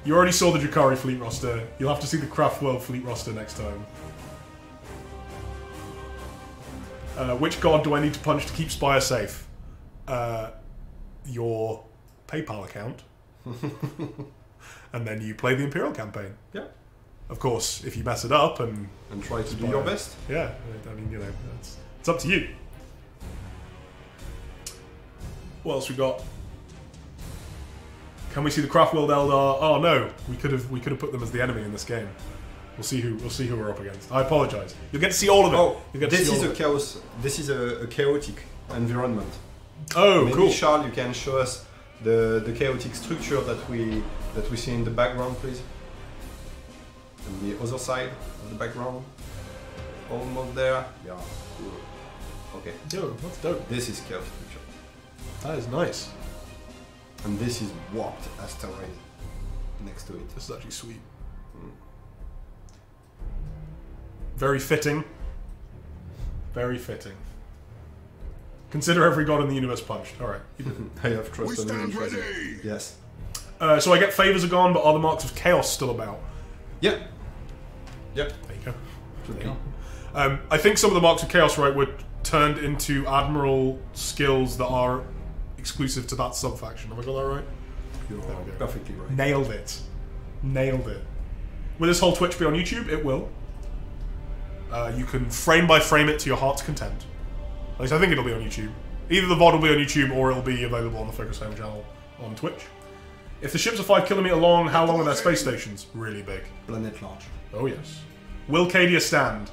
You already saw the Drakari fleet roster. You'll have to see the Craft World fleet roster next time. Which god do I need to punch to keep Spire safe? Your PayPal account. And then you play the Imperial campaign. Yeah. Of course, if you mess it up and try to do your best. Yeah, I mean, it's up to you. What else we got? Can we see the Craft World Eldar? Oh no, we could have put them as the enemy in this game. We'll see who we're up against. I apologise. You'll get to see all of it. Oh, this is a chaos. This is a chaotic environment. Oh, maybe, cool. Charles, you can show us the chaotic structure that we see in the background, please. And the other side of the background, almost there. Yeah. Okay. Yo, that's dope. This is chaos structure. That is nice. And this is warped asteroid next to it. This is actually sweet. Very fitting. Very fitting. Consider every god in the universe punched. Alright. I have trust We on you. stand ready. Yes. So I get favours are gone, but are the marks of chaos still about? Yep. Yep. There you go. There you go. I think some of the marks of chaos, right, were turned into admiral skills that are exclusive to that sub-faction. Have I got that right? You're perfectly right. Nailed it. Nailed it. Will this whole Twitch be on YouTube? It will. You can frame by frame it to your heart's content. At least I think it'll be on YouTube. Either the VOD will be on YouTube or it'll be available on the Focus Home channel on Twitch. If the ships are 5 kilometer long, how long are their space stations? Really big. Planet large. Oh yes. Will Cadia stand?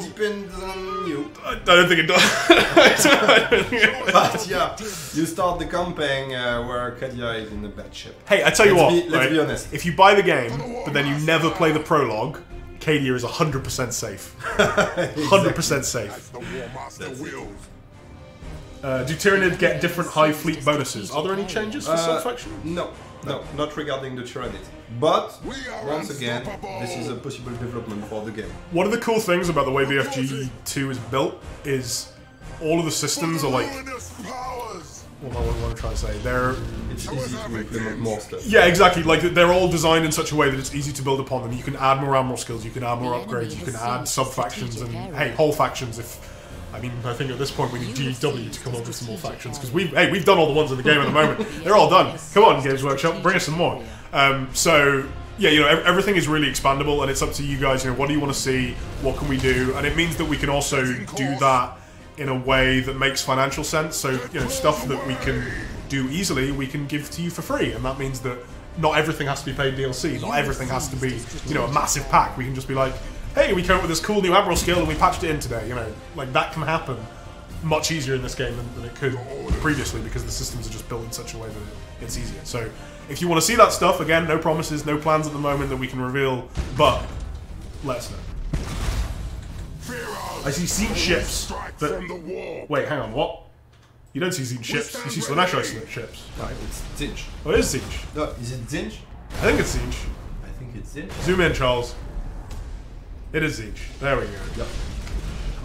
Depends on you. I don't think it does. But yeah, you start the campaign where Cadia is in a bad ship. Hey, I tell you what. Let's be honest. If you buy the game, but then you never play the prologue, Cadia is 100% safe. 100% safe. As the War Master wills. Do Tyranids get different high fleet bonuses? Are there any changes for some faction? No, not regarding the Tyranids. But We are once again, unstoppable. this is a possible development for the game. One of the cool things about the way BFG 2 is built is all of the systems are like. Ruinous powers. Well, what I'm trying to say, they're. It's easy to implement more stuff. Yeah, exactly. Like they're all designed in such a way that it's easy to build upon them. You can add more armor skills, you can add more The upgrades, enemy you can has add seized sub factions, and strategic hey, area. whole factions. I think at this point we need GW to come up with some more factions because we've done all the ones in the game at the moment. They're all done. Come on, Games Workshop, bring us some more. So yeah, everything is really expandable, and it's up to you guys. What do you want to see? What can we do? And it means that we can also do that in a way that makes financial sense. So stuff that we can do easily, we can give to you for free, and that means that not everything has to be paid DLC. Not everything has to be a massive pack. We can just be like, hey, we came up with this cool new Admiral skill and we patched it in today. Like that can happen much easier in this game than it could previously because the systems are just built in such a way that it's easier. So if you want to see that stuff, again, no promises, no plans at the moment that we can reveal, but let us know. I see siege ships that... From the war. Wait, hang on, what? You don't see siege ships, you see Slaanesh ships. No, it's Zinj. Oh, it is siege. No, is it Zinj? I think it's siege. I think it's Zinj. Zoom in, Charles. It is siege. There we go. Yep.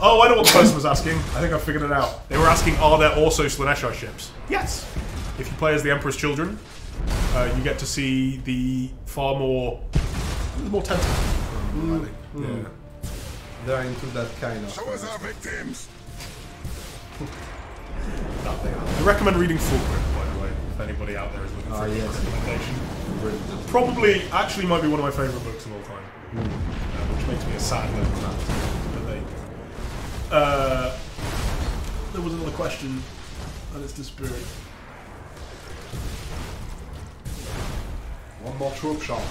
Oh, I know what the person was asking. I think I figured it out. They were asking, are there also Slaanesh ships? Yes. If you play as the Emperor's Children, you get to see the far more tentacles. Yeah. They're into that kind of... Show us our victims. That they are. I recommend reading Fulcrum, by the way, if anybody out there is looking for a yes. recommendation. Brilliant. Probably, actually, might be one of my favourite books of all time. Which makes me a sad little man. But there you go. There was another question, and it's disappeared. One more troop shot.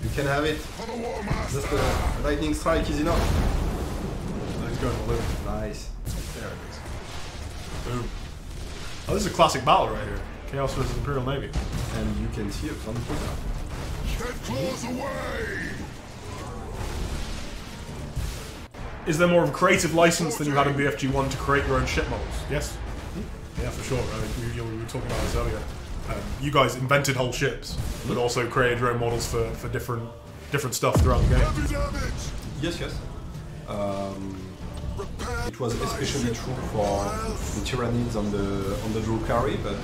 You can have it. For the War Master. Just a lightning strike is enough. He's going all over. Nice. There it is. Boom. Oh, this is a classic battle right here. Chaos versus Imperial Navy. And you can see a gunpowder. Dead claws away. Is there more of a creative license than you had in BFG 1 to create your own ship models? Yes. Yeah, for sure. We were talking about this earlier. You guys invented whole ships, but also created your own models for different stuff throughout the game. Heavy damage. Yes. It was especially true for the Tyranids on the Drukhari, but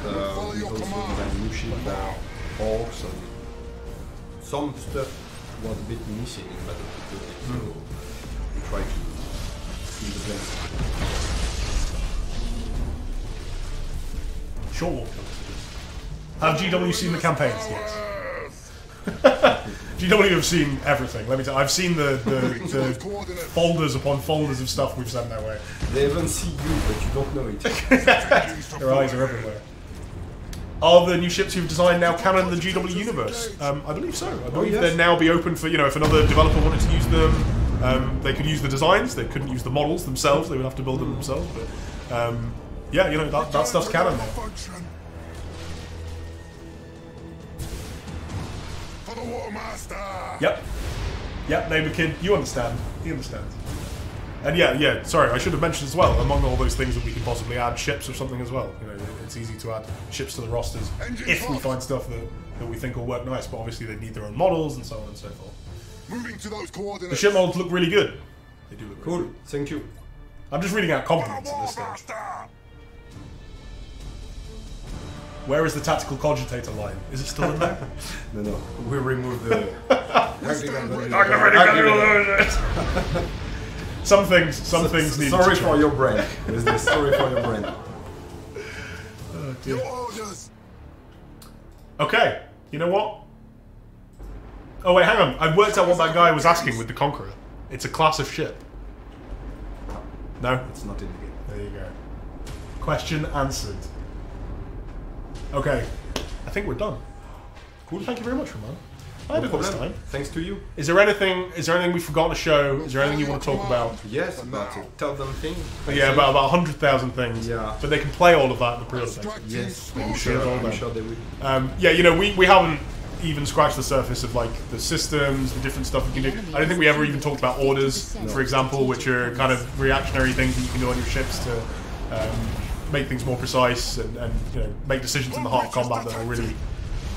we also designed new ships that orcs and some stuff was a bit missing in Battlefleet, so we tried to fill the blanks. Short walk. Have GW seen the campaigns? Yes. GW have seen everything. Let me tell you, I've seen the folders upon folders of stuff we've sent their way. They even see you, but you don't know it. Their eyes are everywhere. Are the new ships you've designed now canon in the GW universe? I believe so. I believe yes. they'd now be open for, if another developer wanted to use them, they could use the designs. They couldn't use the models themselves. They would have to build them themselves. But yeah, that stuff's canon now. Function. For the War Master. Yep, neighbor kid, you understand. He understands. And yeah, sorry, I should have mentioned as well, among all those things that we could possibly add ships or something as well. It's easy to add ships to the rosters if we find stuff that we think will work nice, but obviously they need their own models and so on and so forth. Moving to those coordinates. The ship models look really good. They do look Cool, really good. thank you. I'm just reading out For the compliments at War this stage. Master. Where is the tactical cogitator line? Is it still in there? No, we removed the... Some things need Sorry to for change. your brain. Sorry for your brain. Oh, dear. Your orders. Okay, you know what? Oh wait, hang on. I've worked out what that guy was asking with the Conqueror. It's a class of ship. No? It's not in the game. There you go. Question answered. Okay, I think we're done. Cool. Thank you very much, Ramon. I had No a good problem. time. Thanks to you. Is there anything we've forgotten to show? Is there anything you want to talk about? Yes, but tell them thing. Yeah, about 100,000 things. Yeah. But they can play all of that in the pre-order section. Yes, I'm sure I'm sure they will. Yeah, we haven't even scratched the surface of like the systems, the different stuff you can do. I don't think we ever even talked about orders, for example, which are kind of reactionary things that you can do on your ships to make things more precise and you know, make decisions in the heart of combat that will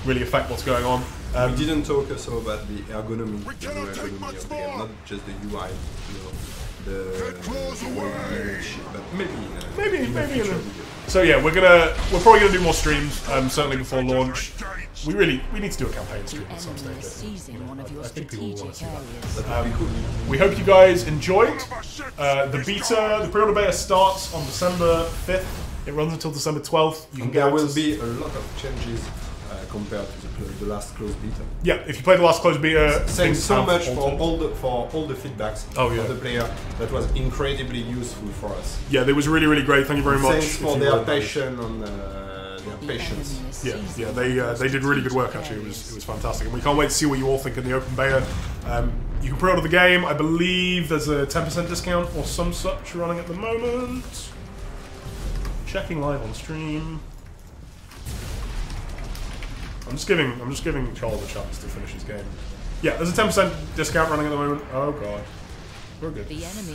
really affect what's going on. We didn't talk also about the ergonomy, the new ergonomy of the game, not just the UI, you know, the way we manage, but maybe in the future. So yeah, we're probably gonna do more streams, certainly before launch. We need to do a campaign stream at some stage. I think people will want to see that. That would be cool. We hope you guys enjoyed. The pre-order beta starts on December 5th. It runs until December 12th. You can There will access. be a lot of changes compared to the last closed beta. Yeah, if you played the last closed beta, Thanks things so have much altered. for all the feedbacks Oh, yeah. of the player. That was incredibly useful for us. Yeah, that was really great. Thank you very much. Thanks for If you their were- passion and their patience. Yeah, they did really good work actually. It was fantastic, and we can't wait to see what you all think in the open beta. You can pre-order the game. I believe there's a 10% discount or some such running at the moment. Checking live on stream. I'm just giving Charles a chance to finish his game. Yeah, there's a 10% discount running at the moment. Oh god, we're good.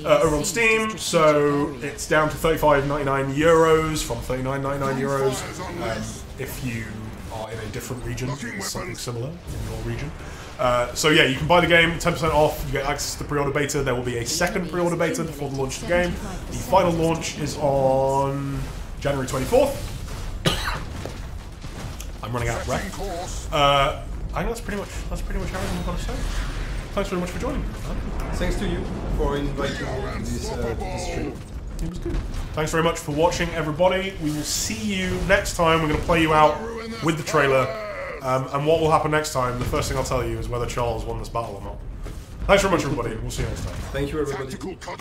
Over on Steam, so it's down to €35.99 euros from €39.99 euros. If you are in a different region, it's something similar in your region. So yeah, you can buy the game, 10% off. You get access to the pre-order beta. There will be a second pre-order beta before the launch of the game. The final launch is on January 24th. I'm running out of breath. I think that's pretty much everything I've got to say. Thanks very much for joining me. Thanks to you for inviting me to this stream. It was good. Thanks very much for watching, everybody. We will see you next time. We're going to play you out with the trailer. And what will happen next time, the first thing I'll tell you is whether Charles won this battle or not. Thanks very much, everybody. We'll see you next time. Thank you, everybody. Tactical